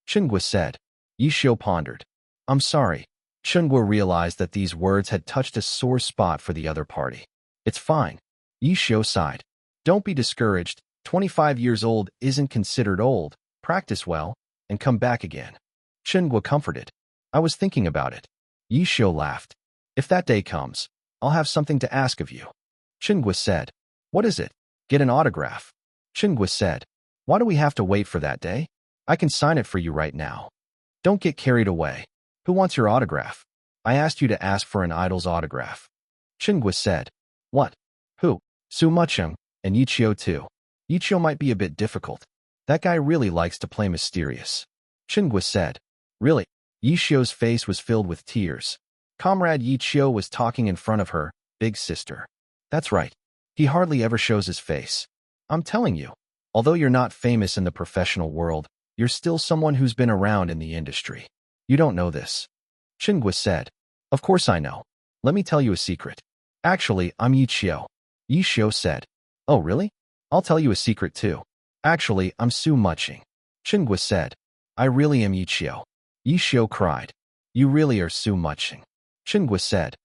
Chunguo said. Yishio pondered. I'm sorry. Chunguo realized that these words had touched a sore spot for the other party. It's fine. Yishio sighed. Don't be discouraged. 25 years old isn't considered old. Practice well, and come back again. Chunguo comforted. I was thinking about it. Yishio laughed. If that day comes, I'll have something to ask of you. Chunguo said. What is it? Get an autograph. Chunguo said. Why do we have to wait for that day? I can sign it for you right now. Don't get carried away. Who wants your autograph? I asked you to ask for an idol's autograph. Chungwa said. What? Who? Su Mucheng, and Yichio too. Yichio might be a bit difficult. That guy really likes to play mysterious. Chungwa said. Really? Yichio's face was filled with tears. Comrade Yichio was talking in front of her, big sister. That's right. He hardly ever shows his face. I'm telling you, although you're not famous in the professional world, you're still someone who's been around in the industry. You don't know this. Chungwa said. Of course I know. Let me tell you a secret. Actually, I'm Yichio. Yichio said. Oh, really? I'll tell you a secret too. Actually, I'm Su Mucheng. Chungwa said. I really am Yichio. Yichio cried. You really are Su Mucheng. Chungwa said.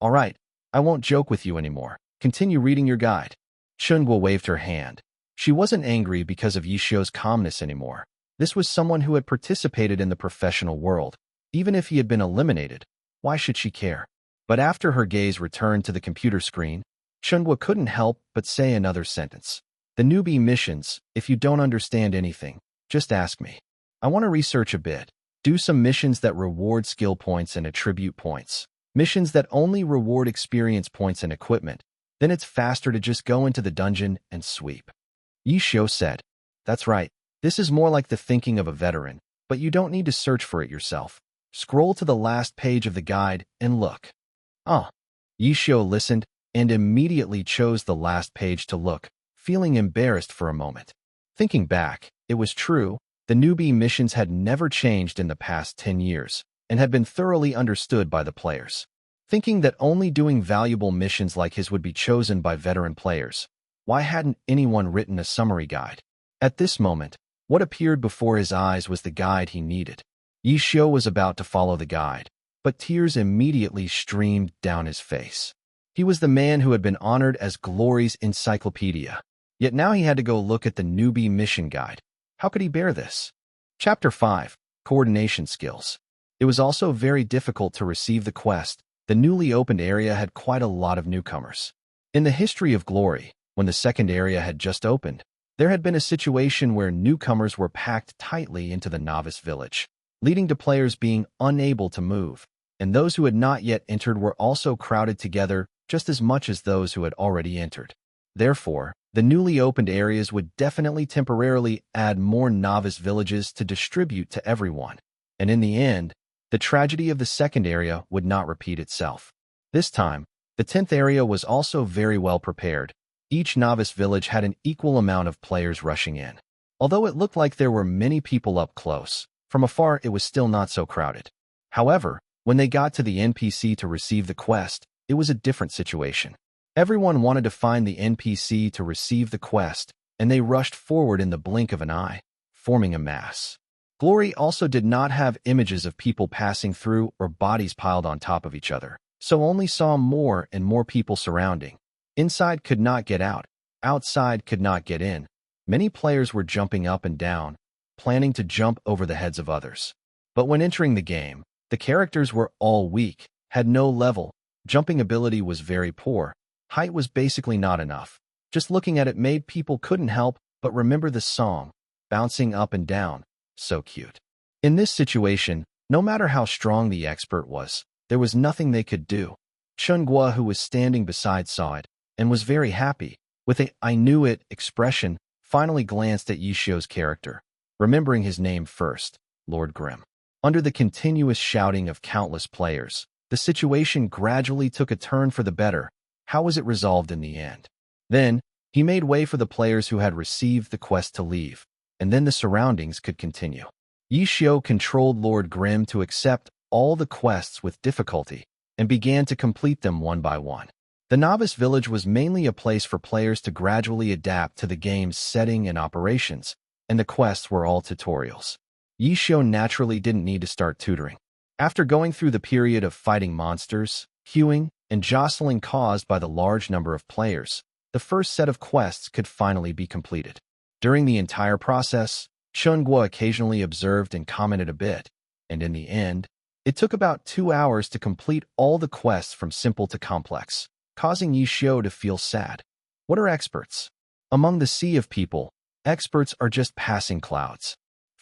All right, I won't joke with you anymore. Continue reading your guide. Chungwa waved her hand. She wasn't angry because of Yichio's calmness anymore. This was someone who had participated in the professional world. Even if he had been eliminated, why should she care? But after her gaze returned to the computer screen, Chungwa couldn't help but say another sentence. The newbie missions, if you don't understand anything, just ask me. I want to research a bit. Do some missions that reward skill points and attribute points. Missions that only reward experience points and equipment. Then it's faster to just go into the dungeon and sweep. Yichio said. That's right. This is more like the thinking of a veteran, but you don't need to search for it yourself. Scroll to the last page of the guide and look. Yichio listened and immediately chose the last page to look, feeling embarrassed for a moment. Thinking back, it was true. The newbie missions had never changed in the past 10 years and had been thoroughly understood by the players. Thinking that only doing valuable missions like his would be chosen by veteran players, why hadn't anyone written a summary guide? At this moment, what appeared before his eyes was the guide he needed. Yichio was about to follow the guide, but tears immediately streamed down his face. He was the man who had been honored as Glory's encyclopedia. Yet now he had to go look at the newbie mission guide. How could he bear this? Chapter 5. Coordination Skills. It was also very difficult to receive the quest. The newly opened area had quite a lot of newcomers. In the history of Glory, when the second area had just opened, there had been a situation where newcomers were packed tightly into the novice village, leading to players being unable to move, and those who had not yet entered were also crowded together just as much as those who had already entered. Therefore, the newly opened areas would definitely temporarily add more novice villages to distribute to everyone, and in the end, the tragedy of the second area would not repeat itself. This time, the 10th area was also very well prepared. Each novice village had an equal amount of players rushing in. Although it looked like there were many people up close, from afar it was still not so crowded. However, when they got to the NPC to receive the quest, it was a different situation. Everyone wanted to find the NPC to receive the quest, and they rushed forward in the blink of an eye, forming a mass. Glory also did not have images of people passing through or bodies piled on top of each other, so only saw more and more people surrounding. Inside could not get out, outside could not get in. Many players were jumping up and down, planning to jump over the heads of others. But when entering the game, the characters were all weak, had no level, jumping ability was very poor, height was basically not enough. Just looking at it made people couldn't help but remember the song, bouncing up and down, so cute. In this situation, no matter how strong the expert was, there was nothing they could do. Chungwa, who was standing beside, saw it, and was very happy. With a "I knew it" expression, finally glanced at Yichio's character, remembering his name first, Lord Grimm. Under the continuous shouting of countless players, the situation gradually took a turn for the better. How was it resolved in the end? Then, he made way for the players who had received the quest to leave, and then the surroundings could continue. Yichio controlled Lord Grimm to accept all the quests with difficulty, and began to complete them one by one. The novice village was mainly a place for players to gradually adapt to the game's setting and operations, and the quests were all tutorials. Yichio naturally didn't need to start tutoring. After going through the period of fighting monsters, queuing, and jostling caused by the large number of players, the first set of quests could finally be completed. During the entire process, Chungwa occasionally observed and commented a bit, and in the end, it took about 2 hours to complete all the quests from simple to complex, causing Yichio to feel sad. What are experts? Among the sea of people, experts are just passing clouds.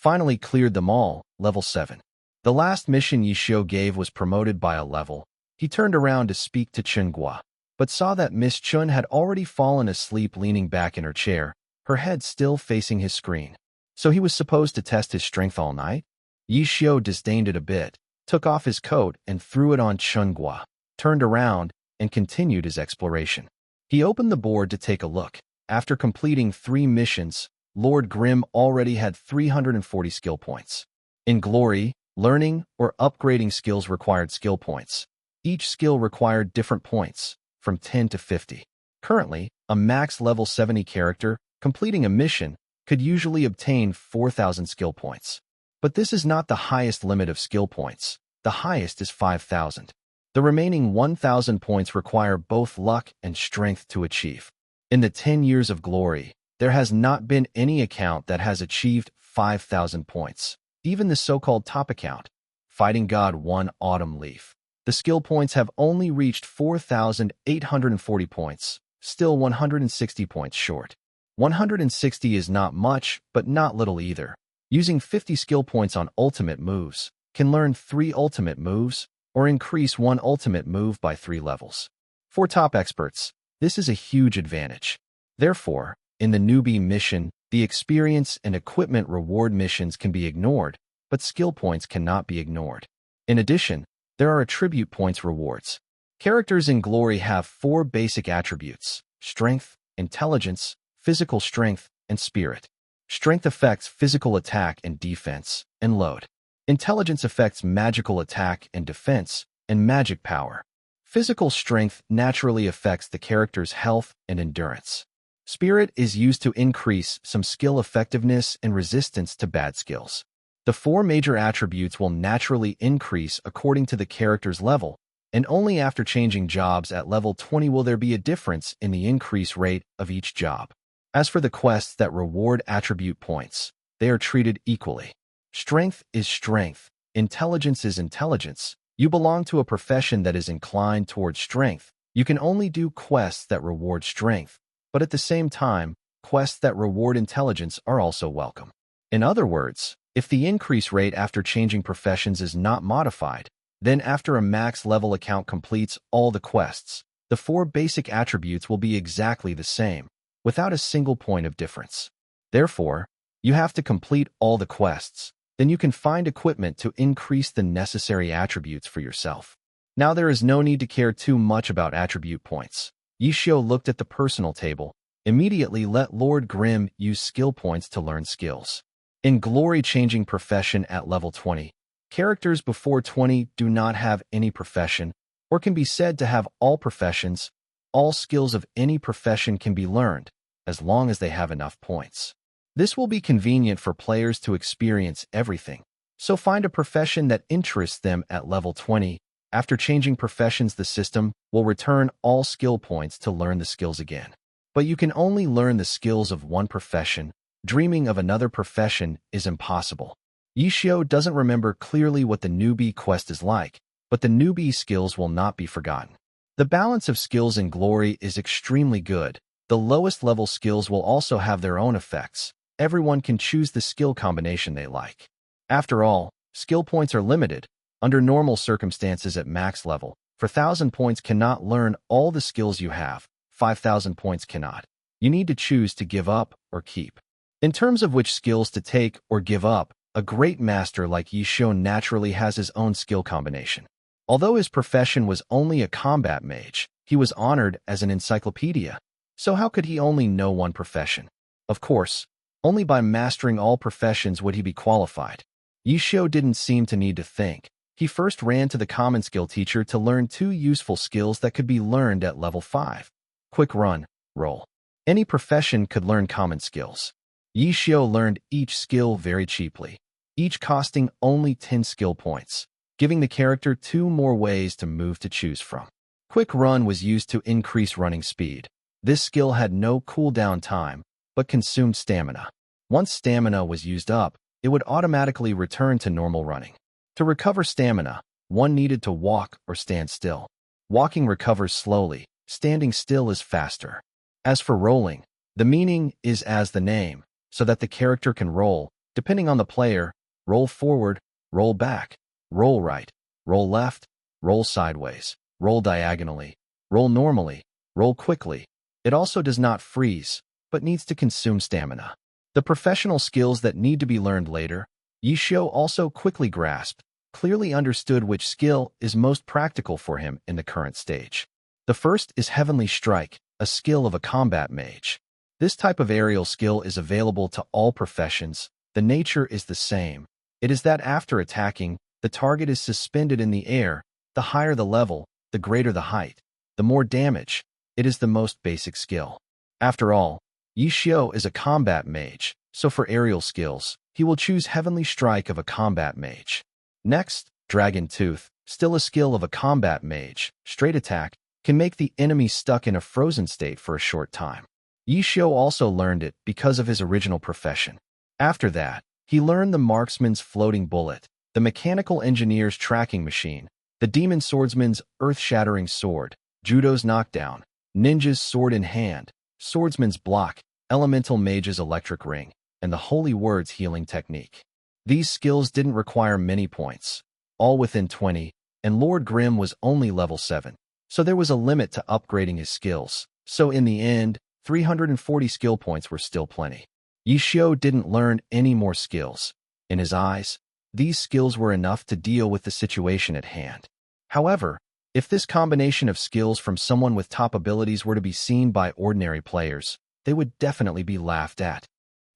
Finally cleared them all, level 7. The last mission Yishio gave was promoted by a level. He turned around to speak to Chungwa, but saw that Miss Chun had already fallen asleep leaning back in her chair, her head still facing his screen. So he was supposed to test his strength all night? Yishio disdained it a bit, took off his coat and threw it on Chungwa, turned around, and continued his exploration. He opened the board to take a look. After completing 3 missions, Lord Grimm already had 340 skill points. In Glory, learning or upgrading skills required skill points. Each skill required different points, from 10 to 50. Currently, a max level 70 character, completing a mission, could usually obtain 4,000 skill points. But this is not the highest limit of skill points. The highest is 5,000. The remaining 1,000 points require both luck and strength to achieve. In the 10 years of Glory, there has not been any account that has achieved 5,000 points. Even the so-called top account, Fighting God 1 Autumn Leaf. The skill points have only reached 4,840 points, still 160 points short. 160 is not much, but not little either. Using 50 skill points on ultimate moves, can learn 3 ultimate moves, or increase 1 ultimate move by 3 levels. For top experts, this is a huge advantage. Therefore, in the newbie mission, the experience and equipment reward missions can be ignored, but skill points cannot be ignored. In addition, there are attribute points rewards. Characters in Glory have 4 basic attributes: strength, intelligence, physical strength, and spirit. Strength affects physical attack and defense, and load. Intelligence affects magical attack and defense, and magic power. Physical strength naturally affects the character's health and endurance. Spirit is used to increase some skill effectiveness and resistance to bad skills. The 4 major attributes will naturally increase according to the character's level, and only after changing jobs at level 20 will there be a difference in the increase rate of each job. As for the quests that reward attribute points, they are treated equally. Strength is strength, intelligence is intelligence. You belong to a profession that is inclined towards strength. You can only do quests that reward strength, but at the same time, quests that reward intelligence are also welcome. In other words, if the increase rate after changing professions is not modified, then after a max level account completes all the quests, the 4 basic attributes will be exactly the same, without a single point of difference. Therefore, you have to complete all the quests. Then you can find equipment to increase the necessary attributes for yourself. Now there is no need to care too much about attribute points. Yishio looked at the personal table, immediately let Lord Grimm use skill points to learn skills. In Glory changing profession at level 20, characters before 20 do not have any profession, or can be said to have all professions. All skills of any profession can be learned, as long as they have enough points. This will be convenient for players to experience everything, so find a profession that interests them at level 20. After changing professions, the system will return all skill points to learn the skills again. But you can only learn the skills of one profession. Dreaming of another profession is impossible. Yishio doesn't remember clearly what the newbie quest is like, but the newbie skills will not be forgotten. The balance of skills in Glory is extremely good. The lowest level skills will also have their own effects. Everyone can choose the skill combination they like. After all, skill points are limited. Under normal circumstances at max level, 4,000 points cannot learn all the skills you have. 5,000 points cannot. You need to choose to give up or keep. In terms of which skills to take or give up, a great master like Yishio naturally has his own skill combination. Although his profession was only a combat mage, he was honored as an encyclopedia. So how could he only know one profession? Of course, only by mastering all professions would he be qualified. Yishio didn't seem to need to think. He first ran to the common skill teacher to learn 2 useful skills that could be learned at level 5. Quick run, roll. Any profession could learn common skills. Yishio learned each skill very cheaply, each costing only 10 skill points, giving the character 2 more ways to move to choose from. Quick run was used to increase running speed. This skill had no cooldown time, but consumed stamina. Once stamina was used up, it would automatically return to normal running. To recover stamina, one needed to walk or stand still. Walking recovers slowly, standing still is faster. As for rolling, the meaning is as the name, so that the character can roll, Depending on the player, roll forward, roll back, roll right, roll left, roll sideways, roll diagonally, roll normally, roll quickly. It also does not freeze, but needs to consume stamina. The professional skills that need to be learned later, Yishio also quickly grasped, clearly understood which skill is most practical for him in the current stage. The first is Heavenly Strike, a skill of a combat mage. This type of aerial skill is available to all professions. The nature is the same. It is that after attacking, the target is suspended in the air. The higher the level, the greater the height, the more damage. It is the most basic skill. After all, Yishio is a combat mage, so for aerial skills, he will choose Heavenly Strike of a combat mage. Next, Dragon Tooth, still a skill of a combat mage, straight attack, can make the enemy stuck in a frozen state for a short time. Yishio also learned it because of his original profession. After that, he learned the marksman's floating bullet, the mechanical engineer's tracking machine, the demon swordsman's earth-shattering sword, judo's knockdown, ninja's sword in hand, swordsman's block, elemental mage's electric ring, and the holy word's healing technique. These skills didn't require many points, all within 20, and Lord Grimm was only level 7, so there was a limit to upgrading his skills. So in the end, 340 skill points were still plenty. Yishio didn't learn any more skills. In his eyes, these skills were enough to deal with the situation at hand. However, if this combination of skills from someone with top abilities were to be seen by ordinary players, they would definitely be laughed at.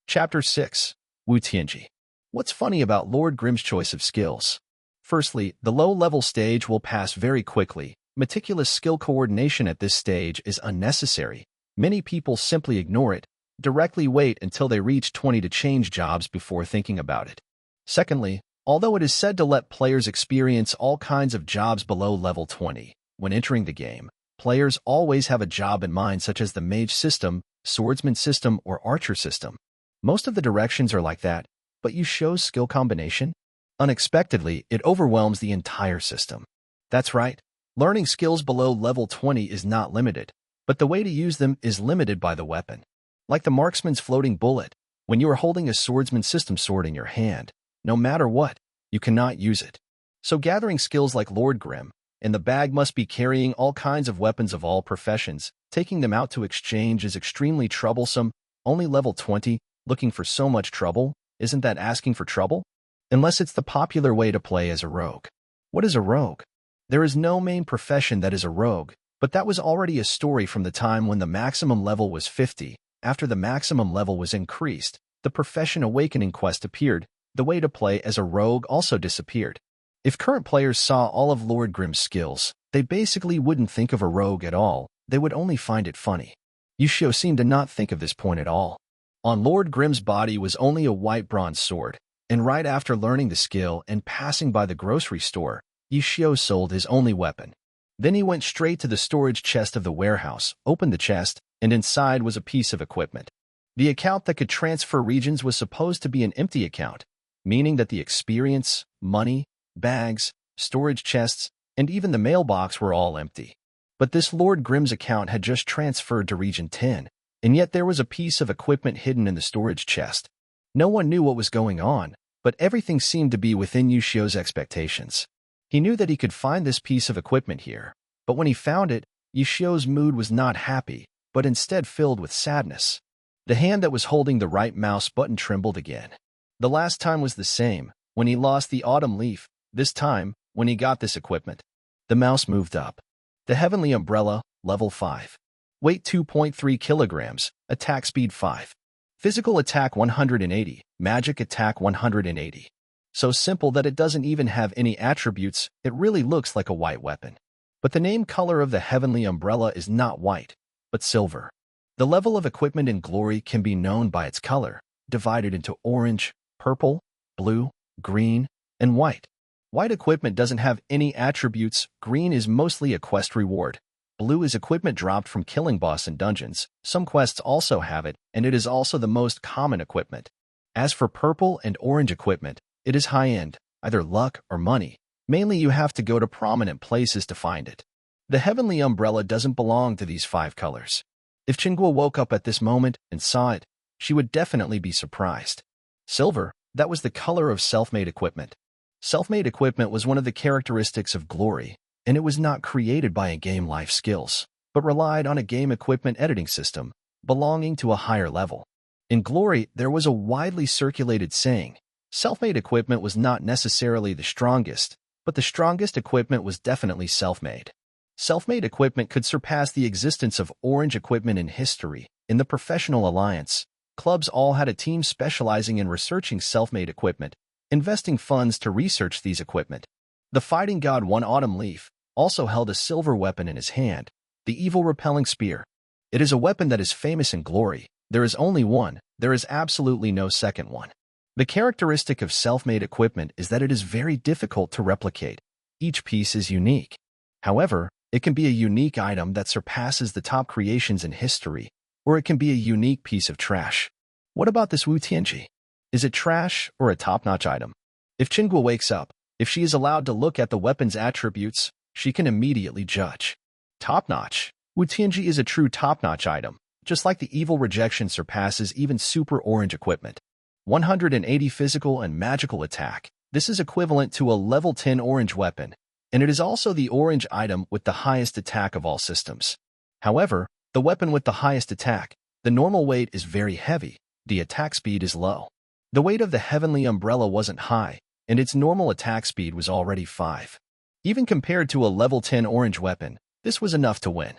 Chapter 6. Wu Tianji. What's funny about Lord Grimm's choice of skills? Firstly, the low-level stage will pass very quickly. Meticulous skill coordination at this stage is unnecessary. Many people simply ignore it, directly wait until they reach 20 to change jobs before thinking about it. Secondly, although it is said to let players experience all kinds of jobs below level 20, when entering the game, players always have a job in mind such as the mage system, swordsman system, or archer system. Most of the directions are like that, but you show skill combination? Unexpectedly, it overwhelms the entire system. That's right, learning skills below level 20 is not limited, but the way to use them is limited by the weapon. Like the marksman's floating bullet, when you are holding a swordsman system sword in your hand, no matter what, you cannot use it. So gathering skills like Lord Grimm, in the bag must be carrying all kinds of weapons of all professions. Taking them out to exchange is extremely troublesome. Only level 20, looking for so much trouble, isn't that asking for trouble? Unless it's the popular way to play as a rogue. What is a rogue? There is no main profession that is a rogue, but that was already a story from the time when the maximum level was 50. After the maximum level was increased, the profession Awakening quest appeared. The way to play as a rogue also disappeared. If current players saw all of Lord Grimm's skills, they basically wouldn't think of a rogue at all. They would only find it funny. Yishio seemed to not think of this point at all. On Lord Grimm's body was only a white bronze sword, and right after learning the skill and passing by the grocery store, Yishio sold his only weapon. Then he went straight to the storage chest of the warehouse, opened the chest, and inside was a piece of equipment. The account that could transfer regions was supposed to be an empty account, meaning that the experience, money, bags, storage chests, and even the mailbox were all empty. But this Lord Grimm's account had just transferred to Region 10, and yet there was a piece of equipment hidden in the storage chest. No one knew what was going on, but everything seemed to be within Yishio's expectations. He knew that he could find this piece of equipment here, but when he found it, Yishio's mood was not happy, but instead filled with sadness. The hand that was holding the right mouse button trembled again. The last time was the same, when he lost the autumn leaf. This time, when he got this equipment, the mouse moved up. The Heavenly Umbrella, level 5. Weight 2.3 kilograms, attack speed 5. Physical attack 180, magic attack 180. So simple that it doesn't even have any attributes, it really looks like a white weapon. But the name color of the Heavenly Umbrella is not white, but silver. The level of equipment in glory can be known by its color, divided into orange, purple, blue, green, and white. White equipment doesn't have any attributes. Green is mostly a quest reward. Blue is equipment dropped from killing boss in dungeons. Some quests also have it, and it is also the most common equipment. As for purple and orange equipment, it is high-end, either luck or money. Mainly you have to go to prominent places to find it. The Heavenly Umbrella doesn't belong to these 5 colors. If Qingguo woke up at this moment and saw it, she would definitely be surprised. Silver, That was the color of self-made equipment. Self-made equipment was one of the characteristics of Glory, and it was not created by in-game life skills, but relied on a game equipment editing system belonging to a higher level. In Glory, there was a widely circulated saying, self-made equipment was not necessarily the strongest, but the strongest equipment was definitely self-made. Self-made equipment could surpass the existence of orange equipment in history. In the Professional Alliance, clubs all had a team specializing in researching self-made equipment, investing funds to research these equipment. The fighting god One Autumn Leaf also held a silver weapon in his hand, the evil repelling spear. It is a weapon that is famous in Glory. There is only one, there is absolutely no second one. The characteristic of self-made equipment is that it is very difficult to replicate. Each piece is unique. However, it can be a unique item that surpasses the top creations in history, or it can be a unique piece of trash. What about this Wu Tianji? Is it trash or a top-notch item? If Qingguo wakes up, if she is allowed to look at the weapon's attributes, she can immediately judge. Top-notch. Wu Tianji is a true top-notch item, just like the evil rejection surpasses even super orange equipment. 180 physical and magical attack. This is equivalent to a level 10 orange weapon, and it is also the orange item with the highest attack of all systems. However, the weapon with the highest attack, the normal weight is very heavy, the attack speed is low. The weight of the Heavenly Umbrella wasn't high, and its normal attack speed was already 5. Even compared to a level 10 orange weapon, this was enough to win.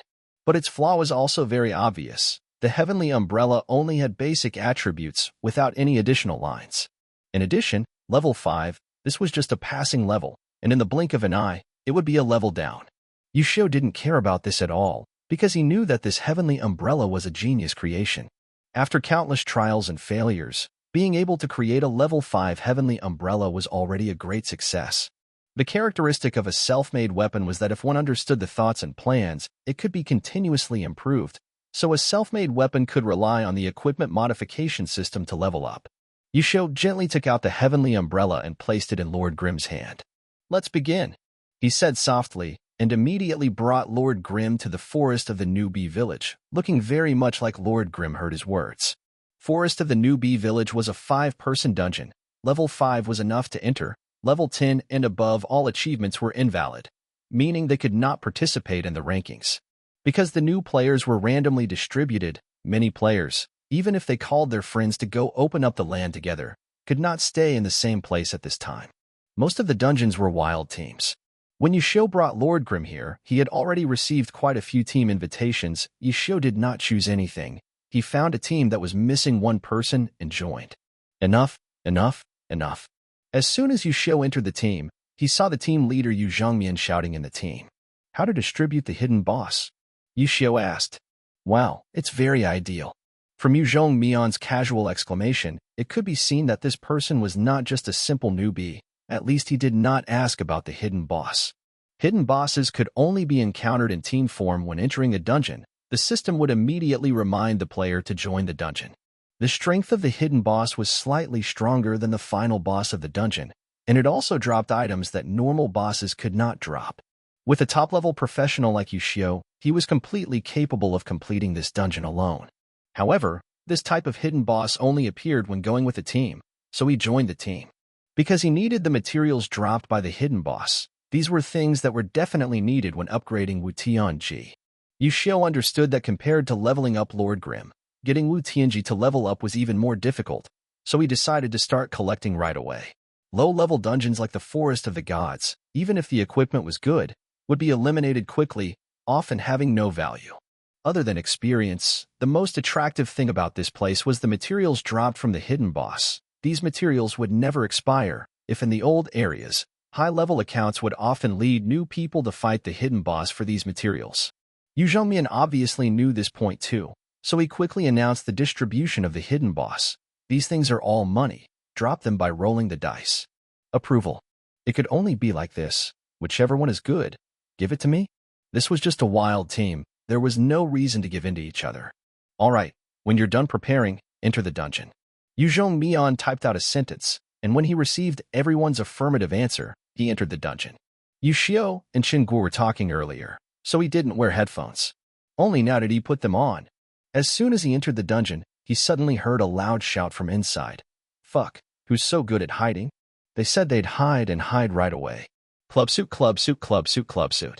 But its flaw was also very obvious. The Heavenly Umbrella only had basic attributes without any additional lines. In addition, level 5, this was just a passing level, and in the blink of an eye, it would be a level down. Yushio didn't care about this at all, because he knew that this Heavenly Umbrella was a genius creation. After countless trials and failures, being able to create a level 5 Heavenly Umbrella was already a great success. The characteristic of a self-made weapon was that if one understood the thoughts and plans, it could be continuously improved, so a self-made weapon could rely on the equipment modification system to level up. Yushio gently took out the Heavenly Umbrella and placed it in Lord Grimm's hand. "Let's begin," he said softly, and immediately brought Lord Grimm to the forest of the New Bee Village, looking very much like Lord Grimm heard his words. Forest of the New Bee Village was a 5-person dungeon. Level 5 was enough to enter. Level 10 and above, all achievements were invalid, meaning they could not participate in the rankings. Because the new players were randomly distributed, many players, even if they called their friends to go open up the land together, could not stay in the same place at this time. Most of the dungeons were wild teams. When Yushio brought Lord Grimm here, he had already received quite a few team invitations. Yushio did not choose anything. He found a team that was missing one person and joined. Enough, enough, enough. As soon as Yushio entered the team, he saw the team leader Yu Zhongmian shouting in the team. "How to distribute the hidden boss?" Yushio asked. "Wow, it's very ideal." From Yu Zhongmian's casual exclamation, it could be seen that this person was not just a simple newbie. At least he did not ask about the hidden boss. Hidden bosses could only be encountered in team form when entering a dungeon. The system would immediately remind the player to join the dungeon. The strength of the hidden boss was slightly stronger than the final boss of the dungeon, and it also dropped items that normal bosses could not drop. With a top-level professional like Yushio, he was completely capable of completing this dungeon alone. However, this type of hidden boss only appeared when going with a team, so he joined the team. Because he needed the materials dropped by the hidden boss, these were things that were definitely needed when upgrading Wu Tianji. Yushio understood that compared to leveling up Lord Grimm, getting Wu Tianji to level up was even more difficult, so he decided to start collecting right away. Low-level dungeons like the Forest of the Gods, even if the equipment was good, would be eliminated quickly, often having no value. Other than experience, the most attractive thing about this place was the materials dropped from the hidden boss. These materials would never expire. If in the old areas, high-level accounts would often lead new people to fight the hidden boss for these materials. Yu Zhongmian obviously knew this point too, so he quickly announced the distribution of the hidden boss. "These things are all money. Drop them by rolling the dice." Approval. It could only be like this. Whichever one is good, give it to me. This was just a wild team. There was no reason to give in to each other. "All right, when you're done preparing, enter the dungeon." Yu Zhongmian typed out a sentence, and when he received everyone's affirmative answer, he entered the dungeon. Yushio and Qingguo were talking earlier, so he didn't wear headphones. Only now did he put them on. As soon as he entered the dungeon, he suddenly heard a loud shout from inside. "Fuck, Who's so good at hiding? They said they'd hide and hide right away. Club suit, club suit, club suit, club suit.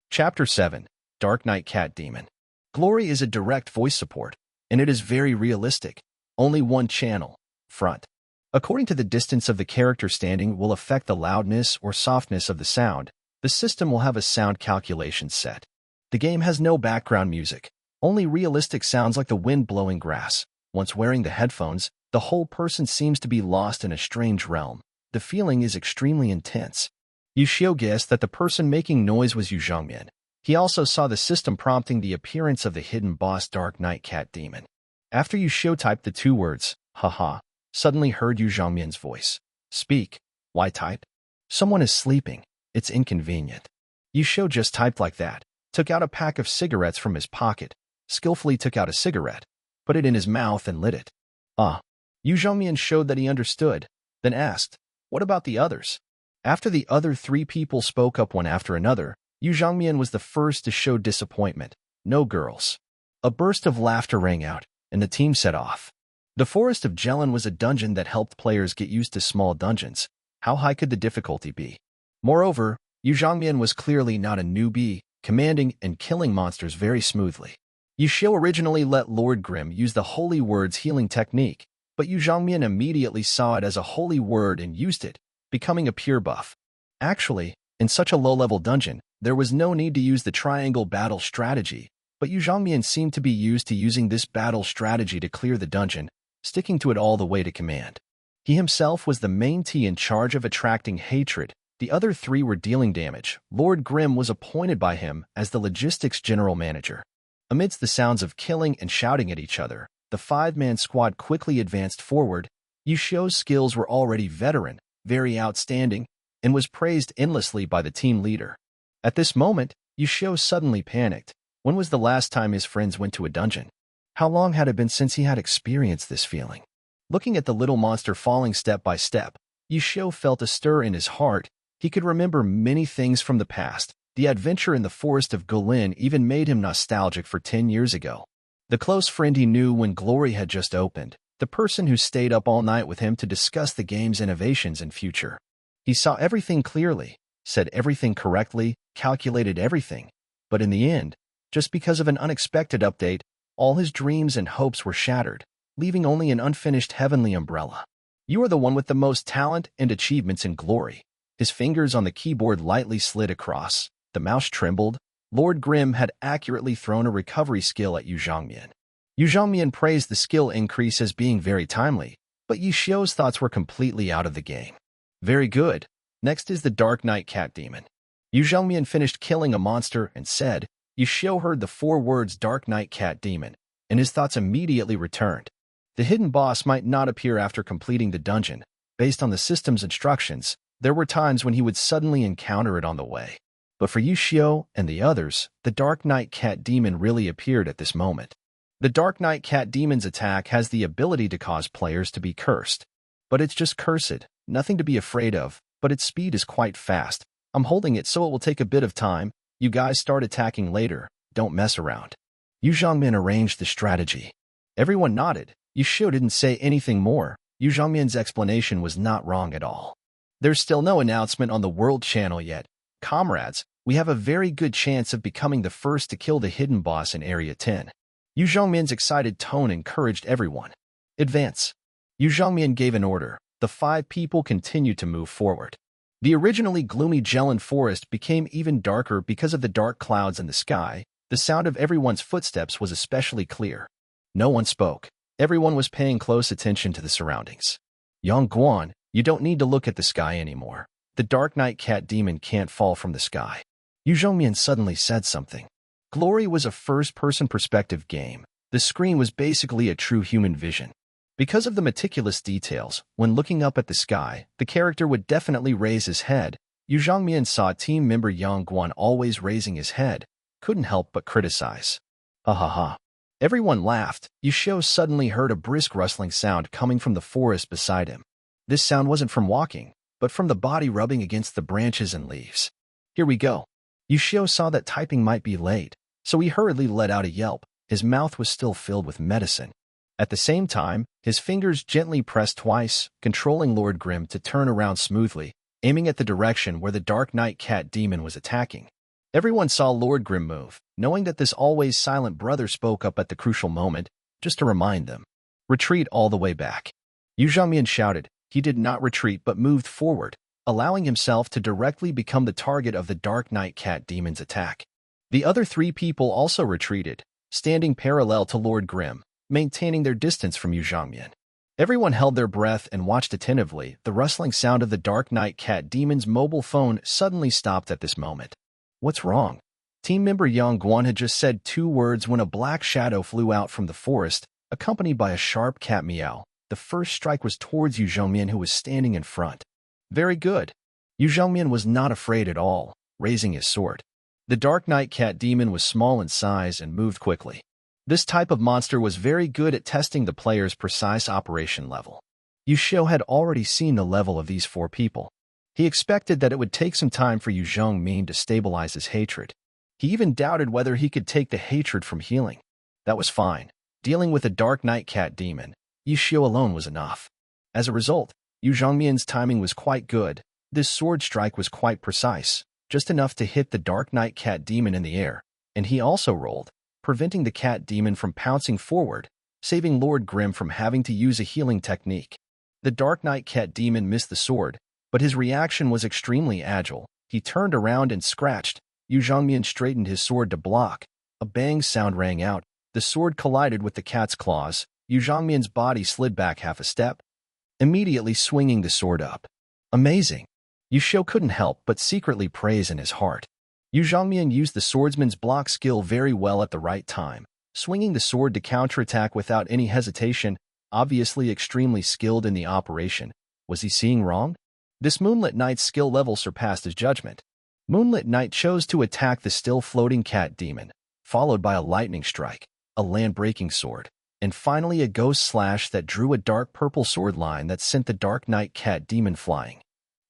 Chapter 7. Dark Knight Cat Demon. Glory is a direct voice support, and it is very realistic. Only one channel, front. According to the distance of the character standing will affect the loudness or softness of the sound. The system will have a sound calculation set. The game has no background music, only realistic sounds like the wind blowing grass. Once wearing the headphones, the whole person seems to be lost in a strange realm. The feeling is extremely intense. Yushio guessed that the person making noise was Yu Zhongmian. He also saw the system prompting the appearance of the hidden boss Dark Knight Cat Demon. After Yushio typed the two words, haha, suddenly heard Yu Zhongmian's voice. Speak. Why type? Someone is sleeping. It's inconvenient. Yushio just typed like that, took out a pack of cigarettes from his pocket, skillfully took out a cigarette, put it in his mouth and lit it. Yu Zhongmian showed that he understood, then asked, what about the others? After the other three people spoke up one after another, Yu Zhongmian was the first to show disappointment. No girls. A burst of laughter rang out, and the team set off. The Forest of Jelen was a dungeon that helped players get used to small dungeons. How high could the difficulty be? Moreover, Yu Zhongmian was clearly not a newbie, commanding and killing monsters very smoothly. Yushio originally let Lord Grimm use the Holy Word's healing technique, but Yu Zhongmian immediately saw it as a holy word and used it, becoming a pure buff. Actually, in such a low-level dungeon, there was no need to use the triangle battle strategy, but Yu Zhongmian seemed to be used to using this battle strategy to clear the dungeon, sticking to it all the way to command. He himself was the main T in charge of attracting hatred. The other three were dealing damage. Lord Grimm was appointed by him as the logistics general manager. Amidst the sounds of killing and shouting at each other, the five-man squad quickly advanced forward. Yushio's skills were already veteran, very outstanding, and was praised endlessly by the team leader. At this moment, Yushio suddenly panicked. When was the last time his friends went to a dungeon? How long had it been since he had experienced this feeling? Looking at the little monster falling step by step, Yushio felt a stir in his heart. He could remember many things from the past. The adventure in the Forest of Jelen even made him nostalgic for 10 years ago. The close friend he knew when Glory had just opened, the person who stayed up all night with him to discuss the game's innovations and future. He saw everything clearly, said everything correctly, calculated everything. But in the end, just because of an unexpected update, all his dreams and hopes were shattered, leaving only an unfinished heavenly umbrella. You are the one with the most talent and achievements in Glory. His fingers on the keyboard lightly slid across. The mouse trembled. Lord Grimm had accurately thrown a recovery skill at Yu Zhongmian. Yu Zhongmian praised the skill increase as being very timely, but Yushio's thoughts were completely out of the game. Very good. Next is the Dark Knight Cat Demon. Yu Zhongmian finished killing a monster and said, Yushio heard the 4 words Dark Knight Cat Demon, and his thoughts immediately returned. The hidden boss might not appear after completing the dungeon. Based on the system's instructions, there were times when he would suddenly encounter it on the way. But for Yushio and the others, the Dark Knight Cat Demon really appeared at this moment. The Dark Knight Cat Demon's attack has the ability to cause players to be cursed. But it's just cursed, nothing to be afraid of, but its speed is quite fast. I'm holding it so it will take a bit of time. You guys start attacking later, don't mess around. Yu Zhongmian arranged the strategy. Everyone nodded. Yushio didn't say anything more. Yu Zhongmian's explanation was not wrong at all. There's still no announcement on the World Channel yet. Comrades, we have a very good chance of becoming the first to kill the hidden boss in Area 10. Yu Zhongmian's excited tone encouraged everyone. Advance. Yu Zhongmian gave an order. The 5 people continued to move forward. The originally gloomy Jelen forest became even darker because of the dark clouds in the sky. The sound of everyone's footsteps was especially clear. No one spoke. Everyone was paying close attention to the surroundings. Yang Guan, you don't need to look at the sky anymore. The Dark Knight Cat Demon can't fall from the sky. Yu Zhongmian suddenly said something. Glory was a first-person perspective game. The screen was basically a true human vision. Because of the meticulous details, when looking up at the sky, the character would definitely raise his head. Yu Zhongmian saw team member Yang Guan always raising his head. Couldn't help but criticize. Ha ha ha. Everyone laughed. Yushio suddenly heard a brisk rustling sound coming from the forest beside him. This sound wasn't from walking, but from the body rubbing against the branches and leaves. Here we go. Yushio saw that typing might be late, so he hurriedly let out a yelp. His mouth was still filled with medicine. At the same time, his fingers gently pressed twice, controlling Lord Grimm to turn around smoothly, aiming at the direction where the Dark Knight Cat Demon was attacking. Everyone saw Lord Grimm move, knowing that this always silent brother spoke up at the crucial moment, just to remind them. Retreat all the way back. Yu Zhongmian shouted. He did not retreat but moved forward, allowing himself to directly become the target of the Dark Knight Cat Demon's attack. The other three people also retreated, standing parallel to Lord Grimm, maintaining their distance from Yu Zhongmian. Everyone held their breath and watched attentively. The rustling sound of the Dark Knight Cat Demon's mobile phone suddenly stopped at this moment. What's wrong? Team member Yang Guan had just said 2 words when a black shadow flew out from the forest, accompanied by a sharp cat meow. The first strike was towards Yu Zhongmian, who was standing in front. Very good. Yu Zhongmian was not afraid at all, raising his sword. The Dark Knight Cat Demon was small in size and moved quickly. This type of monster was very good at testing the player's precise operation level. Yu Xiu had already seen the level of these 4 people. He expected that it would take some time for Yu Zhongmin to stabilize his hatred. He even doubted whether he could take the hatred from healing. That was fine. Dealing with a Dark Knight Cat Demon, Yu Xiu alone was enough. As a result, Yu Zhongmian's timing was quite good. This sword strike was quite precise, just enough to hit the Dark Knight Cat Demon in the air, and he also rolled, preventing the Cat Demon from pouncing forward, saving Lord Grimm from having to use a healing technique. The Dark Knight Cat Demon missed the sword, but his reaction was extremely agile. He turned around and scratched. Yu Zhongmian straightened his sword to block. A bang sound rang out. The sword collided with the cat's claws. Yu Zhongmian's body slid back half a step, immediately swinging the sword up. Amazing! Yu Xiu couldn't help but secretly praise in his heart. Yu Zhongmian used the swordsman's block skill very well at the right time, swinging the sword to counterattack without any hesitation, obviously extremely skilled in the operation. Was he seeing wrong? This Moonlit Knight's skill level surpassed his judgment. Moonlit Knight chose to attack the still-floating Cat Demon, followed by a lightning strike, a land-breaking sword, and finally a ghost slash that drew a dark purple sword line that sent the Dark Knight Cat Demon flying.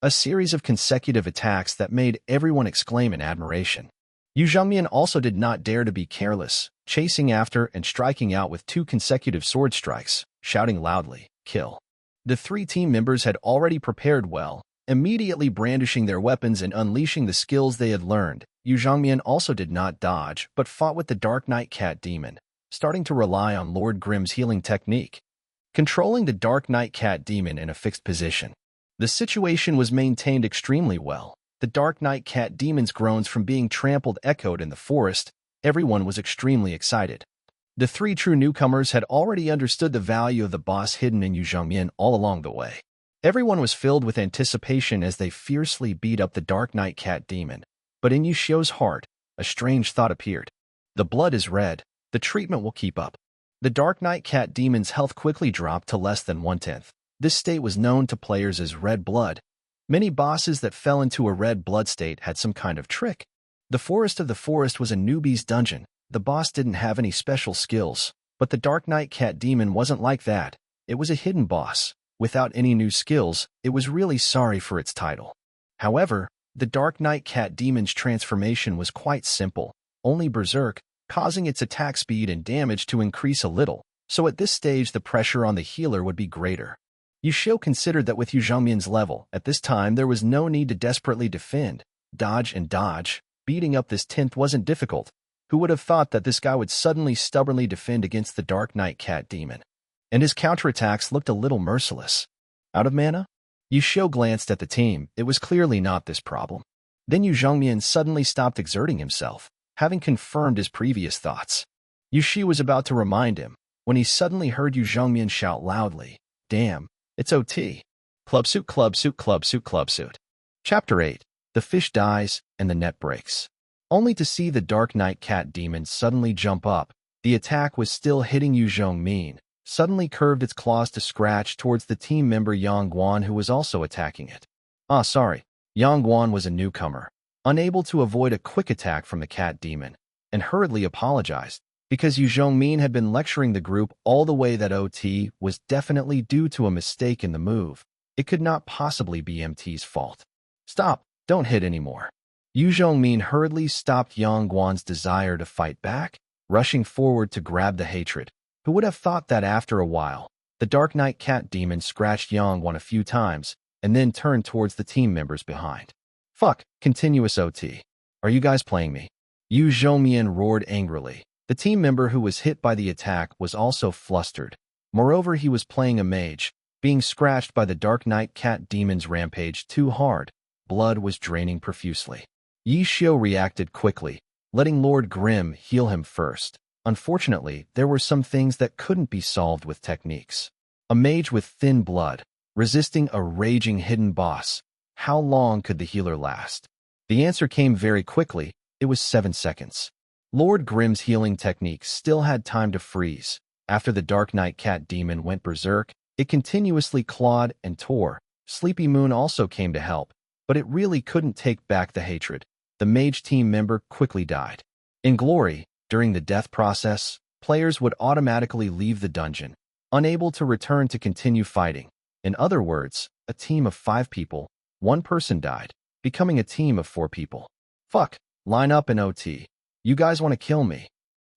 A series of consecutive attacks that made everyone exclaim in admiration. Yu Zhongmian also did not dare to be careless, chasing after and striking out with 2 consecutive sword strikes, shouting loudly, "Kill." The 3 team members had already prepared well, immediately brandishing their weapons and unleashing the skills they had learned. Yu Zhongmian also did not dodge, but fought with the Dark Knight Cat Demon, starting to rely on Lord Grimm's healing technique, controlling the Dark Knight Cat Demon in a fixed position. The situation was maintained extremely well. The Dark Knight Cat Demon's groans from being trampled echoed in the forest. Everyone was extremely excited. The 3 true newcomers had already understood the value of the boss hidden in Yu Zhongmian all along the way. Everyone was filled with anticipation as they fiercely beat up the Dark Knight Cat Demon. But in Yu Xiu's heart, a strange thought appeared. The blood is red. The treatment will keep up. The Dark Knight Cat Demon's health quickly dropped to less than 1/10. This state was known to players as red blood. Many bosses that fell into a red blood state had some kind of trick. The Forest of the Forest was a newbie's dungeon. The boss didn't have any special skills, but the Dark Knight Cat Demon wasn't like that. It was a hidden boss. Without any new skills, it was really sorry for its title. However, the Dark Knight Cat Demon's transformation was quite simple, only berserk, causing its attack speed and damage to increase a little, so at this stage the pressure on the healer would be greater. Yu Xiu considered that with Yu Zhongmian's level, at this time there was no need to desperately defend, dodge and dodge. Beating up this 10th wasn't difficult. Who would have thought that this guy would suddenly stubbornly defend against the Dark Knight Cat Demon? And his counterattacks looked a little merciless. Out of mana? Yu Xiu glanced at the team. It was clearly not this problem. Then Yu Zhongmian suddenly stopped exerting himself, having confirmed his previous thoughts. Yu Xiu was about to remind him, when he suddenly heard Yu Zhongmian shout loudly, "Damn, it's OT. Club suit, club suit, club suit, club suit." Chapter 8. The fish dies, and the net breaks. Only to see the Dark Knight Cat Demon suddenly jump up. The attack was still hitting Yu Zhongmin, suddenly curved its claws to scratch towards the team member Yang Guan, who was also attacking it. Sorry. Yang Guan was a newcomer, unable to avoid a quick attack from the Cat Demon, and hurriedly apologized, because Yu Zhongmin had been lecturing the group all the way that OT was definitely due to a mistake in the move. It could not possibly be MT's fault. "Stop, don't hit anymore." Yu Zhongmin hurriedly stopped Yang Guan's desire to fight back, rushing forward to grab the hatred. Who would have thought that after a while, the Dark Knight Cat Demon scratched Yangwan a few times and then turned towards the team members behind. Fuck, continuous OT. Are you guys playing me? Yu Zhoumian roared angrily. The team member who was hit by the attack was also flustered. Moreover, he was playing a mage, being scratched by the Dark Knight Cat Demon's rampage too hard. Blood was draining profusely. Yi Xiu reacted quickly, letting Lord Grimm heal him first. Unfortunately, there were some things that couldn't be solved with techniques. A mage with thin blood, resisting a raging hidden boss. How long could the healer last? The answer came very quickly. It was 7 seconds. Lord Grimm's healing technique still had time to freeze. After the Dark Knight Cat Demon went berserk, it continuously clawed and tore. Sleepy Moon also came to help, but it really couldn't take back the hatred. The mage team member quickly died. In Glory, during the death process, players would automatically leave the dungeon, unable to return to continue fighting. In other words, a team of 5 people, 1 person died, becoming a team of 4 people. Fuck, line up in OT. You guys want to kill me?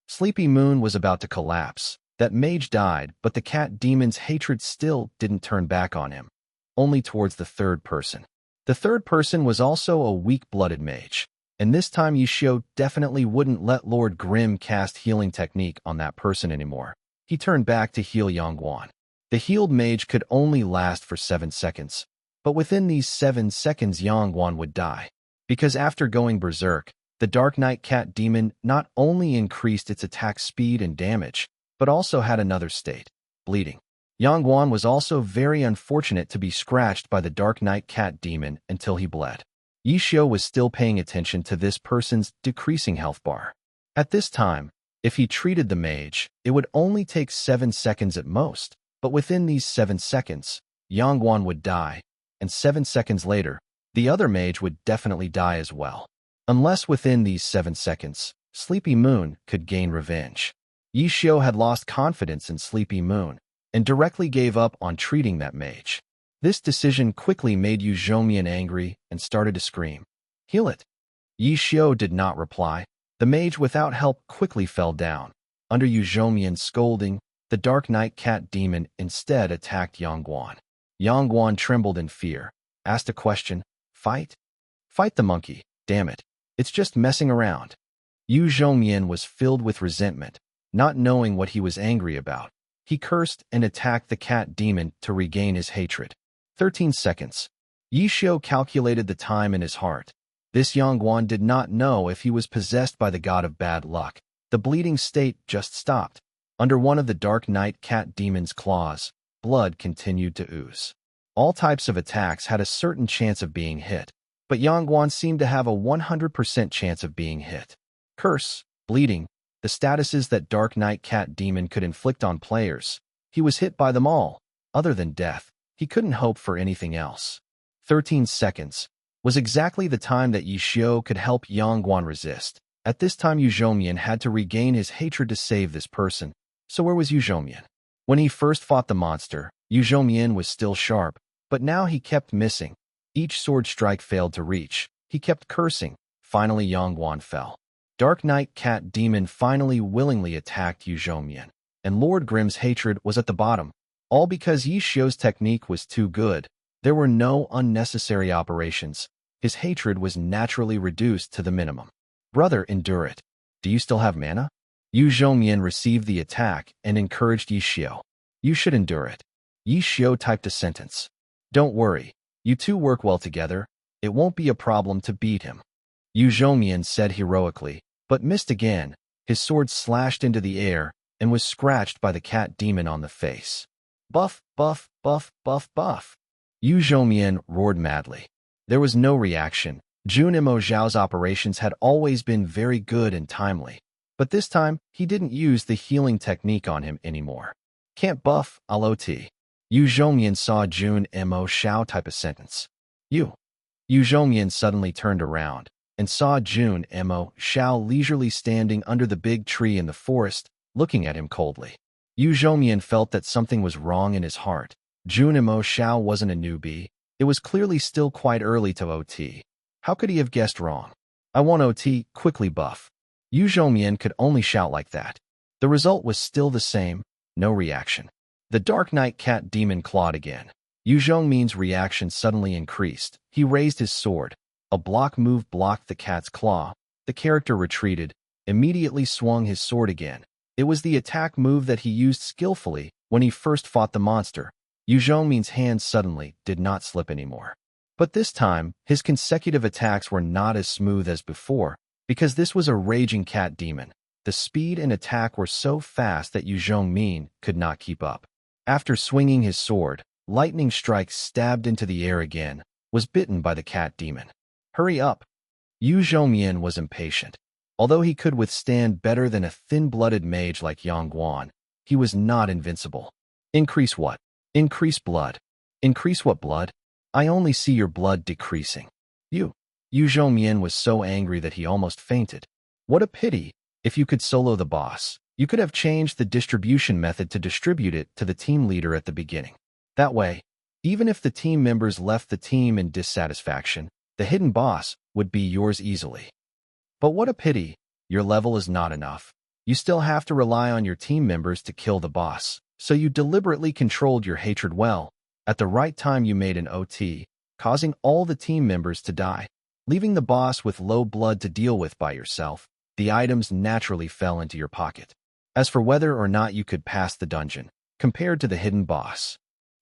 Sleepy Moon was about to collapse. That mage died, but the cat demon's hatred still didn't turn back on him, only towards the third person. The third person was also a weak-blooded mage, and this time Yi Xiu definitely wouldn't let Lord Grimm cast healing technique on that person anymore. He turned back to heal Yangwan. The healed mage could only last for 7 seconds, but within these 7 seconds Yangwan would die. Because after going berserk, the Dark Knight Cat Demon not only increased its attack speed and damage, but also had another state, bleeding. Yangwan was also very unfortunate to be scratched by the Dark Knight Cat Demon until he bled. Yi Xiu was still paying attention to this person's decreasing health bar. At this time, if he treated the mage, it would only take 7 seconds at most, but within these 7 seconds, Yangwan would die, and 7 seconds later, the other mage would definitely die as well. Unless within these 7 seconds, Sleepy Moon could gain revenge. Yi Xiu had lost confidence in Sleepy Moon and directly gave up on treating that mage. This decision quickly made Yu Zhoumian angry and started to scream, "Heal it!" Yi Xiu did not reply. The mage without help quickly fell down. Under Yu Zhoumian's scolding, the Dark Knight Cat Demon instead attacked Yangwan. Yangwan trembled in fear, asked a question, "Fight? Fight the monkey, damn it. It's just messing around." Yu Zhoumian was filled with resentment, not knowing what he was angry about. He cursed and attacked the cat demon to regain his hatred. 13 seconds. Yi Xiu calculated the time in his heart. This Yangwan did not know if he was possessed by the god of bad luck. The bleeding state just stopped. Under one of the Dark Knight Cat Demon's claws, blood continued to ooze. All types of attacks had a certain chance of being hit, but Yangwan seemed to have a 100% chance of being hit. Curse, bleeding, the statuses that Dark Knight Cat Demon could inflict on players. He was hit by them all. Other than death, he couldn't hope for anything else. 13 seconds was exactly the time that Yi Xiu could help Yangwan resist. At this time Yu Zhoumian had to regain his hatred to save this person. So where was Yu Zhoumian? When he first fought the monster, Yu Zhoumian was still sharp, but now he kept missing. Each sword strike failed to reach. He kept cursing. Finally Yangwan fell. Dark Knight Cat Demon finally willingly attacked Yu Zhoumian, and Lord Grimm's hatred was at the bottom. All because Yi Xiu's technique was too good. There were no unnecessary operations. His hatred was naturally reduced to the minimum. Brother, endure it. Do you still have mana? Yu Zhoumian received the attack and encouraged Yi Xiu. You should endure it. Yi Xiu typed a sentence. Don't worry. You two work well together. It won't be a problem to beat him. Yu Zhoumian said heroically, but missed again. His sword slashed into the air and was scratched by the cat demon on the face. Buff, buff, buff, buff, buff. Yu Zhoumian roared madly. There was no reaction. Jun Imo Zhao's operations had always been very good and timely, but this time he didn't use the healing technique on him anymore. Can't buff, I'll OT. Yu Zhoumian saw Jun Imo Zhao type a sentence. Yu Zhoumian suddenly turned around and saw Jun Imo Zhao leisurely standing under the big tree in the forest, looking at him coldly. Yu Zhoumian felt that something was wrong in his heart. Jun Imo Zhao wasn't a newbie. It was clearly still quite early to OT. How could he have guessed wrong? I want OT, quickly buff. Yu Zhoumian could only shout like that. The result was still the same. No reaction. The Dark Knight Cat Demon clawed again. Yu Zhongmin's reaction suddenly increased. He raised his sword. A block move blocked the cat's claw. The character retreated, immediately swung his sword again. It was the attack move that he used skillfully when he first fought the monster. Yu Zhongmin's hands suddenly did not slip anymore. But this time, his consecutive attacks were not as smooth as before, because this was a raging cat demon. The speed and attack were so fast that Yu Zhongmin could not keep up. After swinging his sword, lightning strike stabbed into the air again, was bitten by the cat demon. Hurry up! Yu Zhongmin was impatient. Although he could withstand better than a thin-blooded mage like Yang Guan, he was not invincible. Increase what? Increase blood. Increase what blood? I only see your blood decreasing. Yu Zhongmin was so angry that he almost fainted. What a pity! If you could solo the boss, you could have changed the distribution method to distribute it to the team leader at the beginning. That way, even if the team members left the team in dissatisfaction, the hidden boss would be yours easily. But what a pity, your level is not enough. You still have to rely on your team members to kill the boss, so you deliberately controlled your hatred well. At the right time you made an OT, causing all the team members to die, leaving the boss with low blood to deal with by yourself. The items naturally fell into your pocket. As for whether or not you could pass the dungeon, compared to the hidden boss,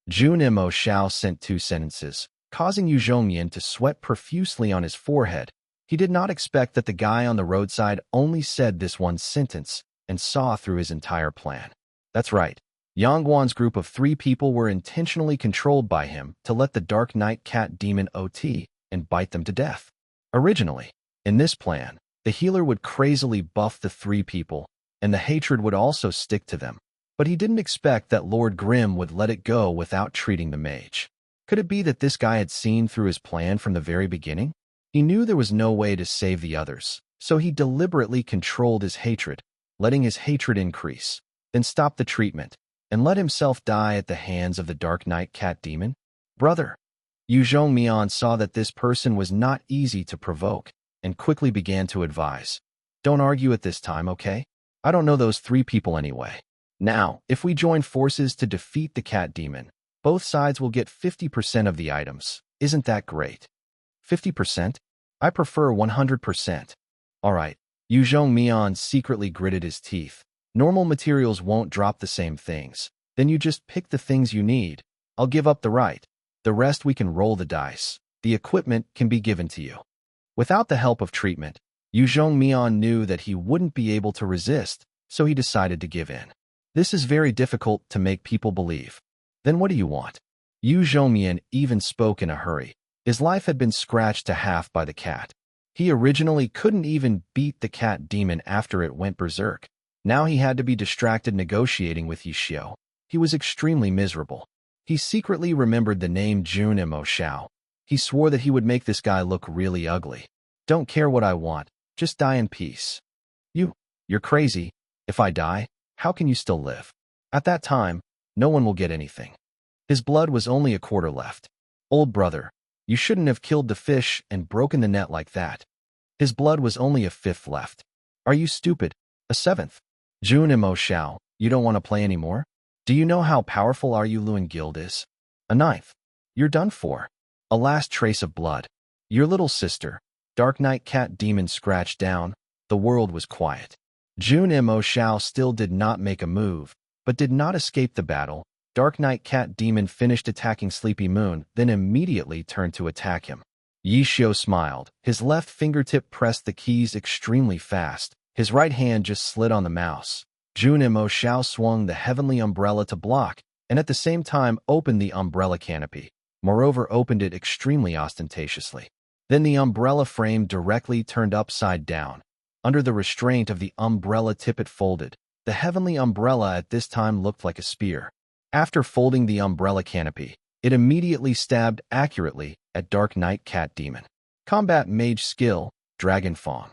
Jun Mo Shao sent 2 sentences, causing Yu Zhongmin to sweat profusely on his forehead. He did not expect that the guy on the roadside only said this one sentence and saw through his entire plan. That's right. Yang Guan's group of 3 people were intentionally controlled by him to let the Dark Knight Cat Demon OT and bite them to death. Originally, in this plan, the healer would crazily buff the 3 people, and the hatred would also stick to them. But he didn't expect that Lord Grimm would let it go without treating the mage. Could it be that this guy had seen through his plan from the very beginning? He knew there was no way to save the others, so he deliberately controlled his hatred, letting his hatred increase, then stop the treatment, and let himself die at the hands of the Dark Knight Cat Demon? Brother! Yu Zhongmin saw that this person was not easy to provoke, and quickly began to advise. Don't argue at this time, okay? I don't know those 3 people anyway. Now, if we join forces to defeat the cat demon, both sides will get 50% of the items. Isn't that great? 50%? I prefer 100%. Alright, Yu Zhongmin secretly gritted his teeth. Normal materials won't drop the same things. Then you just pick the things you need. I'll give up the right. The rest we can roll the dice. The equipment can be given to you. Without the help of treatment, Yu Zhongmin knew that he wouldn't be able to resist, so he decided to give in. This is very difficult to make people believe. Then what do you want? Yu Zhongmin even spoke in a hurry. His life had been scratched to half by the cat. He originally couldn't even beat the cat demon after it went berserk. Now he had to be distracted negotiating with Yishio. He was extremely miserable. He secretly remembered the name Jun Mo Shao. He swore that he would make this guy look really ugly. Don't care what I want, just die in peace. You're crazy. If I die, how can you still live? At that time, no one will get anything. His blood was only a quarter left. Old brother, you shouldn't have killed the fish and broken the net like that. His blood was only a 5th left. Are you stupid? A 7th. Jun Mo Shao, you don't want to play anymore? Do you know how powerful our Yulun guild is? A 9th. You're done for. A last trace of blood. Your little sister. Dark Knight Cat Demon scratched down. The world was quiet. Jun Mo Shao still did not make a move, but did not escape the battle. Dark Knight Cat Demon finished attacking Sleepy Moon, then immediately turned to attack him. Yishio smiled. His left fingertip pressed the keys extremely fast. His right hand just slid on the mouse. Jun Mo Shao swung the heavenly umbrella to block, and at the same time opened the umbrella canopy. Moreover, opened it extremely ostentatiously. Then the umbrella frame directly turned upside down. Under the restraint of the umbrella tip it folded. The heavenly umbrella at this time looked like a spear. After folding the umbrella canopy, it immediately stabbed accurately at Dark Knight Cat Demon. Combat Mage Skill, Dragon Fawn.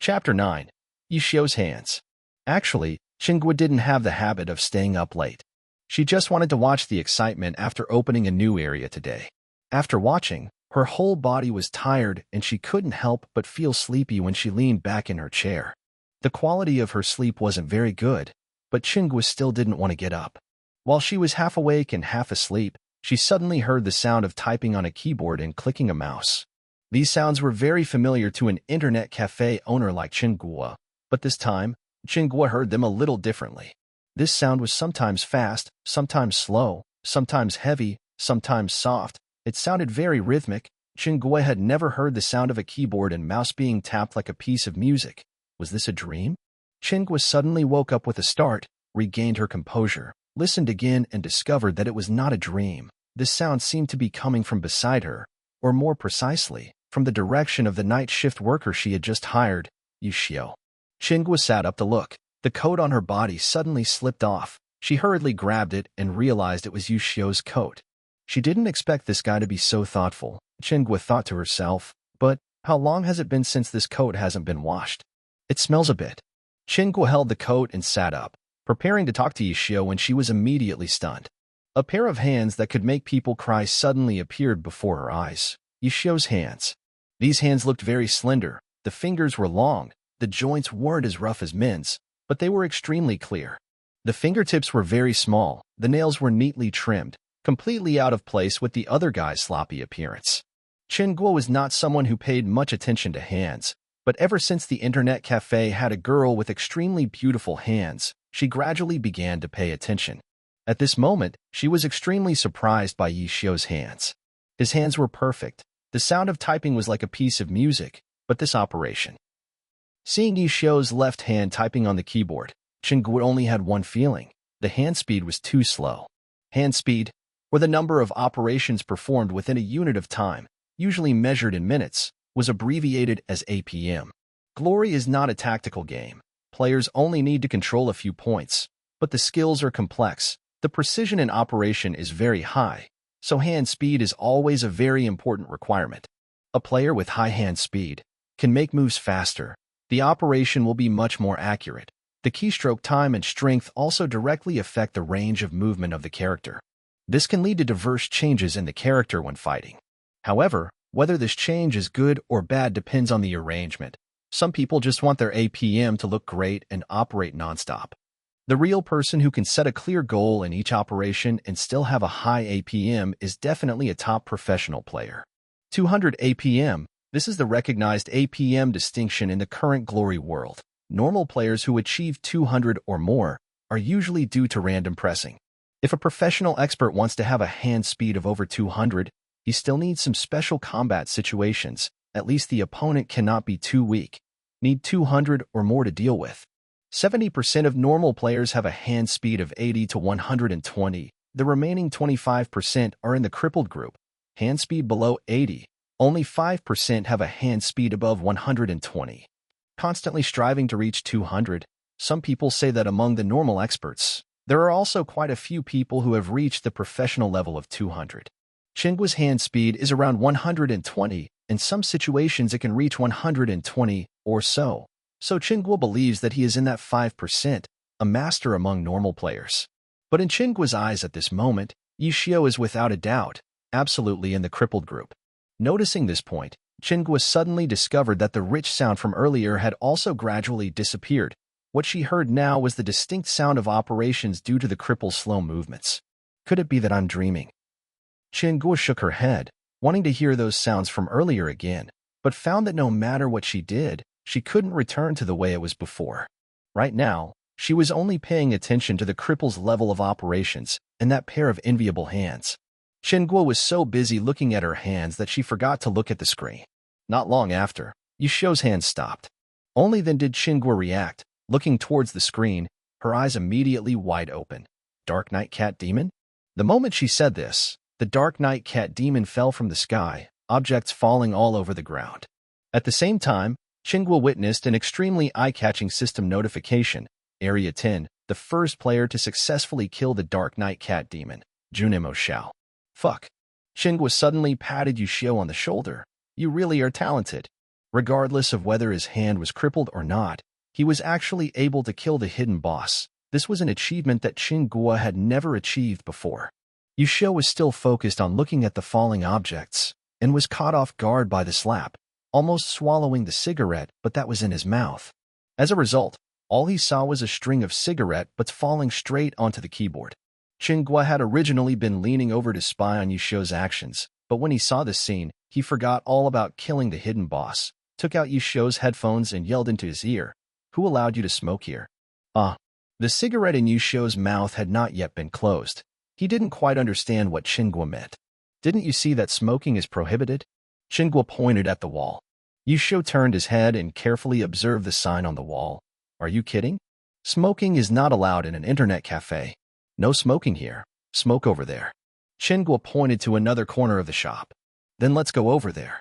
Chapter 9. Yishio's Hands. Actually, Qinghua didn't have the habit of staying up late. She just wanted to watch the excitement after opening a new area today. After watching, her whole body was tired and she couldn't help but feel sleepy when she leaned back in her chair. The quality of her sleep wasn't very good. but Qingguo still didn't want to get up. While she was half awake and half asleep, she suddenly heard the sound of typing on a keyboard and clicking a mouse. These sounds were very familiar to an internet cafe owner like Qingguo, but this time, Qingguo heard them a little differently. This sound was sometimes fast, sometimes slow, sometimes heavy, sometimes soft. It sounded very rhythmic. Qingguo had never heard the sound of a keyboard and mouse being tapped like a piece of music. Was this a dream? Qingguo suddenly woke up with a start, regained her composure, listened again and discovered that it was not a dream. This sound seemed to be coming from beside her, or more precisely, from the direction of the night shift worker she had just hired, Yushio. Qingguo sat up to look. The coat on her body suddenly slipped off. She hurriedly grabbed it and realized it was Yushio's coat. She didn't expect this guy to be so thoughtful, Qingguo thought to herself, but how long has it been since this coat hasn't been washed? It smells a bit. Qingguo held the coat and sat up, preparing to talk to Yushio when she was immediately stunned. A pair of hands that could make people cry suddenly appeared before her eyes. Yushio's hands. These hands looked very slender. The fingers were long. The joints weren't as rough as men's, but they were extremely clear. The fingertips were very small. The nails were neatly trimmed, completely out of place with the other guy's sloppy appearance. Qingguo was not someone who paid much attention to hands, but ever since the internet cafe had a girl with extremely beautiful hands, she gradually began to pay attention. At this moment, she was extremely surprised by Yushio's hands. His hands were perfect. The sound of typing was like a piece of music, but this operation. Seeing Yushio's left hand typing on the keyboard, Qingguo only had one feeling. The hand speed was too slow. Hand speed, or the number of operations performed within a unit of time, usually measured in minutes, was abbreviated as APM. Glory is not a tactical game. Players only need to control a few points, but the skills are complex. The precision in operation is very high, so hand speed is always a very important requirement. A player with high hand speed can make moves faster. The operation will be much more accurate. The keystroke time and strength also directly affect the range of movement of the character. This can lead to diverse changes in the character when fighting. However, whether this change is good or bad depends on the arrangement. Some people just want their APM to look great and operate nonstop. The real person who can set a clear goal in each operation and still have a high APM is definitely a top professional player. 200 APM. This is the recognized APM distinction in the current Glory world. Normal players who achieve 200 or more are usually due to random pressing. If a professional expert wants to have a hand speed of over 200, he still needs some special combat situations. At least the opponent cannot be too weak. Need 200 or more to deal with. 70% of normal players have a hand speed of 80 to 120. The remaining 25% are in the crippled group. Hand speed below 80. Only 5% have a hand speed above 120. Constantly striving to reach 200. Some people say that among the normal experts, there are also quite a few people who have reached the professional level of 200. Qingguo's hand speed is around 120. In some situations it can reach 120 or so. So Qingguo believes that he is in that 5%, a master among normal players. But in Qingguo's eyes at this moment, Yushio is without a doubt, absolutely in the crippled group. Noticing this point, Qingguo suddenly discovered that the rich sound from earlier had also gradually disappeared. What she heard now was the distinct sound of operations due to the cripple's slow movements. Could it be that I'm dreaming? Qingguo shook her head, wanting to hear those sounds from earlier again, but found that no matter what she did, she couldn't return to the way it was before. Right now, she was only paying attention to the cripple's level of operations and that pair of enviable hands. Qingguo was so busy looking at her hands that she forgot to look at the screen. Not long after, Yushio's hands stopped. Only then did Qingguo react, looking towards the screen, her eyes immediately wide open. Dark Night Cat Demon? The moment she said this, the Dark Night Cat Demon fell from the sky, objects falling all over the ground. At the same time, Qingguo witnessed an extremely eye-catching system notification. Area 10, the first player to successfully kill the Dark Night Cat Demon, Junimo Xiao. Fuck. Qingguo suddenly patted Yushio on the shoulder. You really are talented. Regardless of whether his hand was crippled or not, he was actually able to kill the hidden boss. This was an achievement that Qingguo had never achieved before. Yushio was still focused on looking at the falling objects, and was caught off guard by the slap, almost swallowing the cigarette, but that was in his mouth. As a result, All he saw was a string of cigarette butts falling straight onto the keyboard. Qinghua had originally been leaning over to spy on Yishuo's actions, but when he saw this scene, he forgot all about killing the hidden boss, took out Yishuo's headphones and yelled into his ear, "Who allowed you to smoke here?" The cigarette in Yishuo's mouth had not yet been closed. He didn't quite understand what Qinghua meant. "Didn't you see that smoking is prohibited?" Qinghua pointed at the wall. Yishuo turned his head and carefully observed the sign on the wall. "Are you kidding? Smoking is not allowed in an internet cafe. No smoking here. Smoke over there." Qinghua pointed to another corner of the shop. "Then let's go over there,"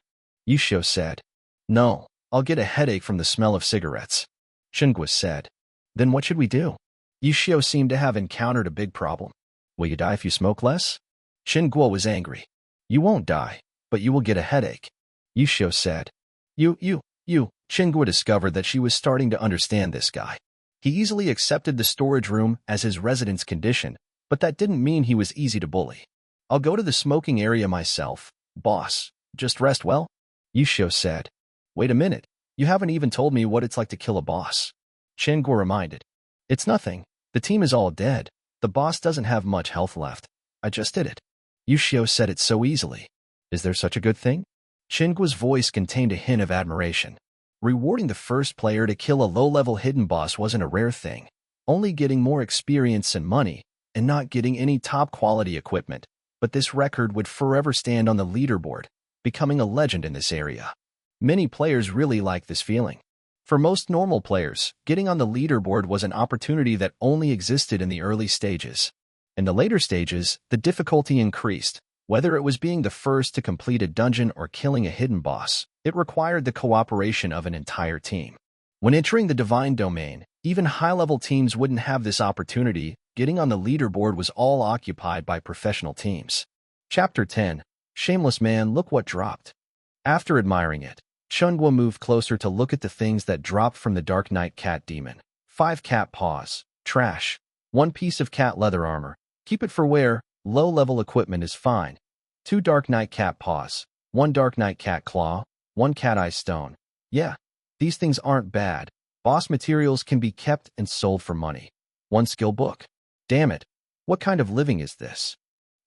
Yishuo said. "No, I'll get a headache from the smell of cigarettes," Qinghua said. "Then what should we do?" Yishuo seemed to have encountered a big problem. "Will you die if you smoke less?" Qinghua was angry. "You won't die, but you will get a headache," Yishuo said. You. Qinghua discovered that she was starting to understand this guy. He easily accepted the storage room as his residence condition, but that didn't mean he was easy to bully. "I'll go to the smoking area myself, boss. Just rest well," Yishuo said. "Wait a minute. You haven't even told me what it's like to kill a boss," Qinghua reminded. "It's nothing. The team is all dead. The boss doesn't have much health left. I just did it." Yishuo said it so easily. "Is there such a good thing?" Qinghua's voice contained a hint of admiration. Rewarding the first player to kill a low-level hidden boss wasn't a rare thing. Only getting more experience and money, and not getting any top-quality equipment. But this record would forever stand on the leaderboard, becoming a legend in this area. Many players really like this feeling. For most normal players, getting on the leaderboard was an opportunity that only existed in the early stages. In the later stages, the difficulty increased. Whether it was being the first to complete a dungeon or killing a hidden boss, it required the cooperation of an entire team. When entering the Divine Domain, even high-level teams wouldn't have this opportunity. Getting on the leaderboard was all occupied by professional teams. Chapter 10. Shameless Man, look what dropped. After admiring it, Qinghua moved closer to look at the things that dropped from the Dark Knight Cat Demon. 5 cat paws. Trash. 1 piece of cat leather armor. Keep it for wear. Low-level equipment is fine. 2 Dark Knight Cat paws. 1 Dark Knight Cat claw. 1 cat eye stone. Yeah, these things aren't bad. Boss materials can be kept and sold for money. 1 skill book. Damn it. What kind of living is this?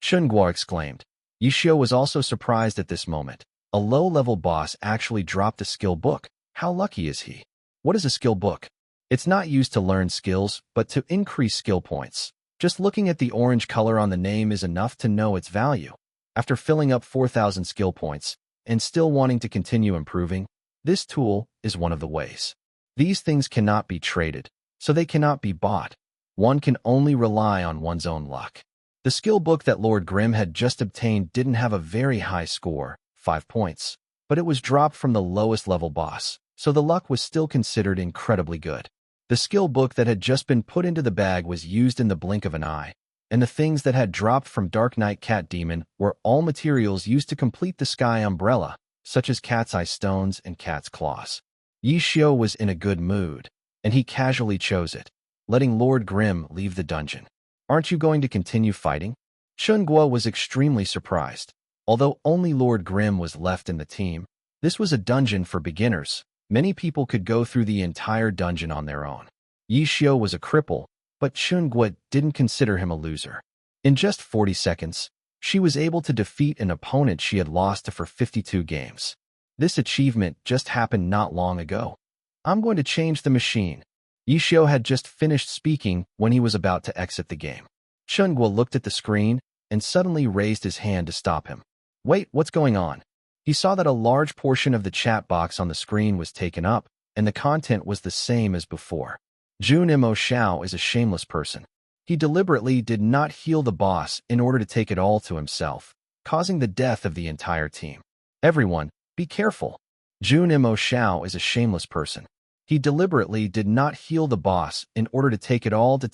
Qinghua exclaimed. Yishuo was also surprised at this moment. A low-level boss actually dropped a skill book. How lucky is he? What is a skill book? It's not used to learn skills, but to increase skill points. Just looking at the orange color on the name is enough to know its value. After filling up 4,000 skill points, and still wanting to continue improving, this tool is one of the ways. These things cannot be traded, so they cannot be bought. One can only rely on one's own luck. The skill book that Lord Grimm had just obtained didn't have a very high score, 5 points, but it was dropped from the lowest level boss, so the luck was still considered incredibly good. The skill book that had just been put into the bag was used in the blink of an eye, and the things that had dropped from Dark Knight Cat Demon were all materials used to complete the Sky Umbrella, such as cat's eye stones and cat's claws. Yishuo was in a good mood, and he casually chose it, letting Lord Grimm leave the dungeon. "Aren't you going to continue fighting?" Qinghua was extremely surprised. Although only Lord Grimm was left in the team, this was a dungeon for beginners. Many people could go through the entire dungeon on their own. Yishuo was a cripple, but Qinghua didn't consider him a loser. In just 40 seconds, she was able to defeat an opponent she had lost to for 52 games. This achievement just happened not long ago. "I'm going to change the machine." Yishuo had just finished speaking when he was about to exit the game. Qinghua looked at the screen and suddenly raised his hand to stop him. "Wait, what's going on?" He saw that a large portion of the chat box on the screen was taken up, and the content was the same as before. Junimo Xiao is a shameless person. He deliberately did not heal the boss in order to take it all to himself, causing the death of the entire team. Everyone, be careful. Junimo Xiao is a shameless person. He deliberately did not heal the boss in order to take it all to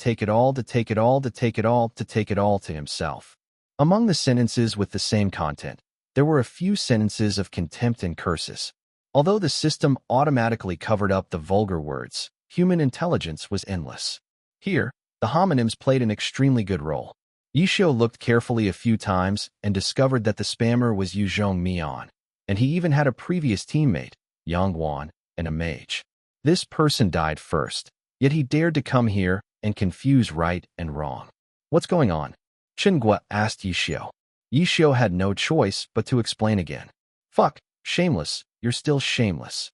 himself. Among the sentences with the same content, there were a few sentences of contempt and curses. Although the system automatically covered up the vulgar words, human intelligence was endless. Here, the homonyms played an extremely good role. Yishuo looked carefully a few times and discovered that the spammer was Yuzhong Mian, and he even had a previous teammate, Yang Wan, and a mage. This person died first. Yet he dared to come here and confuse right and wrong. What's going on? Chen Guo asked Yishio. Yishio had no choice but to explain again. Fuck, shameless, you're still shameless.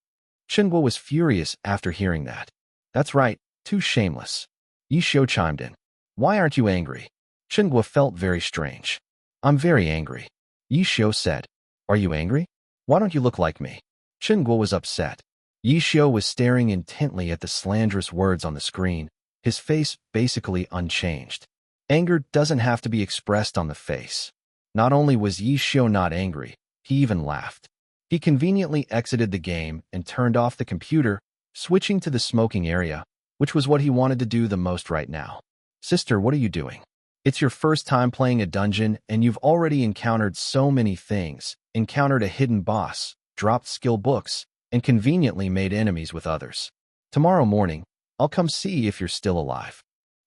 Chen Guo was furious after hearing that. That's right, too shameless. Yishio chimed in. Why aren't you angry? Chen Guo felt very strange. I'm very angry. Yishio said. Are you angry? Why don't you look like me? Chen Guo was upset. Yishio was staring intently at the slanderous words on the screen, his face basically unchanged. Anger doesn't have to be expressed on the face. Not only was Yishio not angry, he even laughed. He conveniently exited the game and turned off the computer, switching to the smoking area, which was what he wanted to do the most right now. Sister, what are you doing? It's your first time playing a dungeon and you've already encountered so many things, encountered a hidden boss, dropped skill books, and conveniently made enemies with others. Tomorrow morning, I'll come see if you're still alive.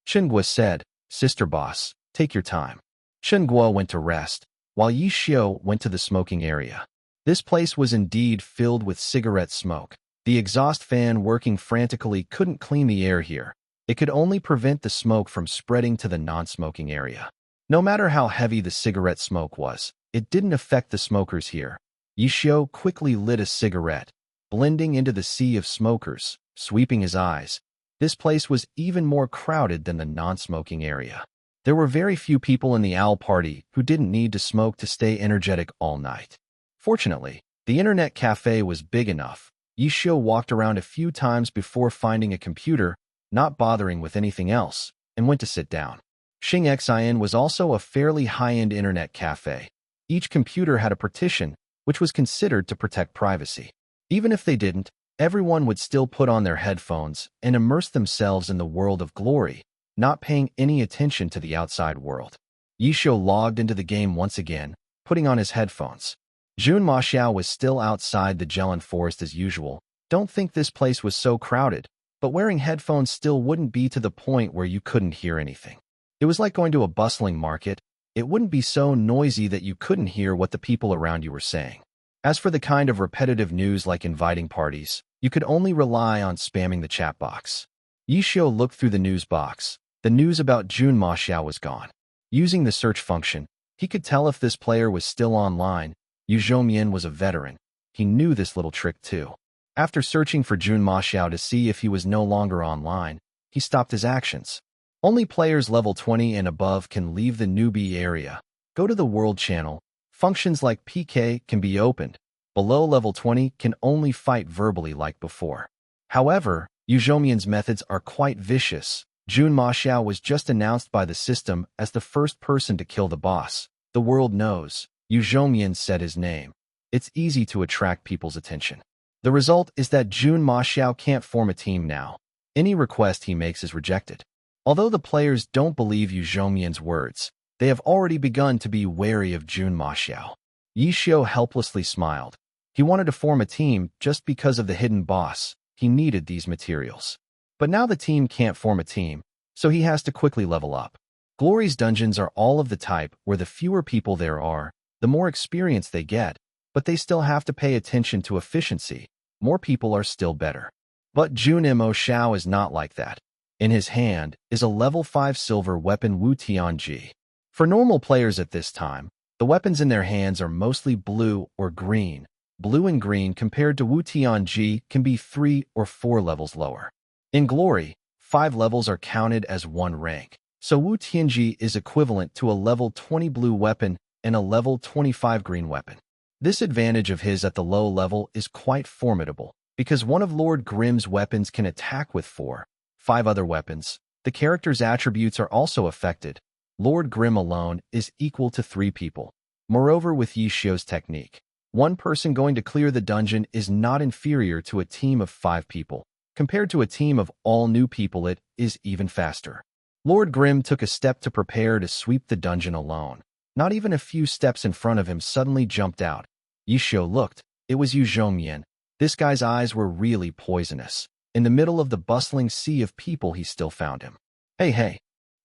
Chen Guo said, Sister boss, take your time. Chen Guo went to rest, while Yishio went to the smoking area. This place was indeed filled with cigarette smoke. The exhaust fan working frantically couldn't clean the air here. It could only prevent the smoke from spreading to the non-smoking area. No matter how heavy the cigarette smoke was, it didn't affect the smokers here. Yishio quickly lit a cigarette, blending into the sea of smokers, sweeping his eyes. This place was even more crowded than the non-smoking area. There were very few people in the owl party who didn't need to smoke to stay energetic all night. Fortunately, the internet cafe was big enough. Yishio walked around a few times before finding a computer, not bothering with anything else, and went to sit down. Xing Xin was also a fairly high-end internet cafe. Each computer had a partition, which was considered to protect privacy. Even if they didn't, everyone would still put on their headphones and immerse themselves in the world of glory, not paying any attention to the outside world. Yishio logged into the game once again, putting on his headphones. Jun Maxiao was still outside the Jelen forest as usual. Don't think this place was so crowded, but wearing headphones still wouldn't be to the point where you couldn't hear anything. It was like going to a bustling market. It wouldn't be so noisy that you couldn't hear what the people around you were saying. As for the kind of repetitive news like inviting parties, you could only rely on spamming the chat box. Yishio looked through the news box. The news about Jun Maxiao was gone. Using the search function, he could tell if this player was still online. Yu Zhoumian was a veteran. He knew this little trick too. After searching for Jun Maxiao to see if he was no longer online, he stopped his actions. Only players level 20 and above can leave the newbie area. Go to the world channel. Functions like PK can be opened. Below level 20 can only fight verbally like before. However, Yu Zhoumian's methods are quite vicious. Jun Maxiao was just announced by the system as the first person to kill the boss. The world knows. Yu Zhoumian said his name. It's easy to attract people's attention. The result is that Jun Maxiao can't form a team now. Any request he makes is rejected. Although the players don't believe Yu Zhoumian's words, they have already begun to be wary of Jun Maxiao. Yishio helplessly smiled. He wanted to form a team just because of the hidden boss. He needed these materials. But now the team can't form a team, so he has to quickly level up. Glory's dungeons are all of the type where the fewer people there are, the more experience they get, but they still have to pay attention to efficiency. More people are still better. But Jun Maxiao is not like that. In his hand is a level 5 silver weapon Wu Tianji. For normal players at this time, the weapons in their hands are mostly blue or green. Blue and green compared to Wu Tianji can be 3 or 4 levels lower. In Glory, 5 levels are counted as 1 rank, so Wu Tianji is equivalent to a level 20 blue weapon and a level 25 green weapon. This advantage of his at the low level is quite formidable, because one of Lord Grimm's weapons can attack with 4, 5 other weapons. The character's attributes are also affected. Lord Grimm alone is equal to 3 people. Moreover, with Yishio's technique, one person going to clear the dungeon is not inferior to a team of 5 people. Compared to a team of all new people, it is even faster. Lord Grimm took a step to prepare to sweep the dungeon alone. Not even a few steps in front of him suddenly jumped out. Yishio looked. It was Yu Zhoumian. This guy's eyes were really poisonous. In the middle of the bustling sea of people, he still found him. Hey.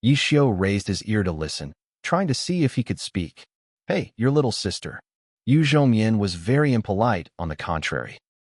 Yishio raised his ear to listen, trying to see if he could speak. Hey, your little sister. Yu Zhoumian was very impolite, on the contrary.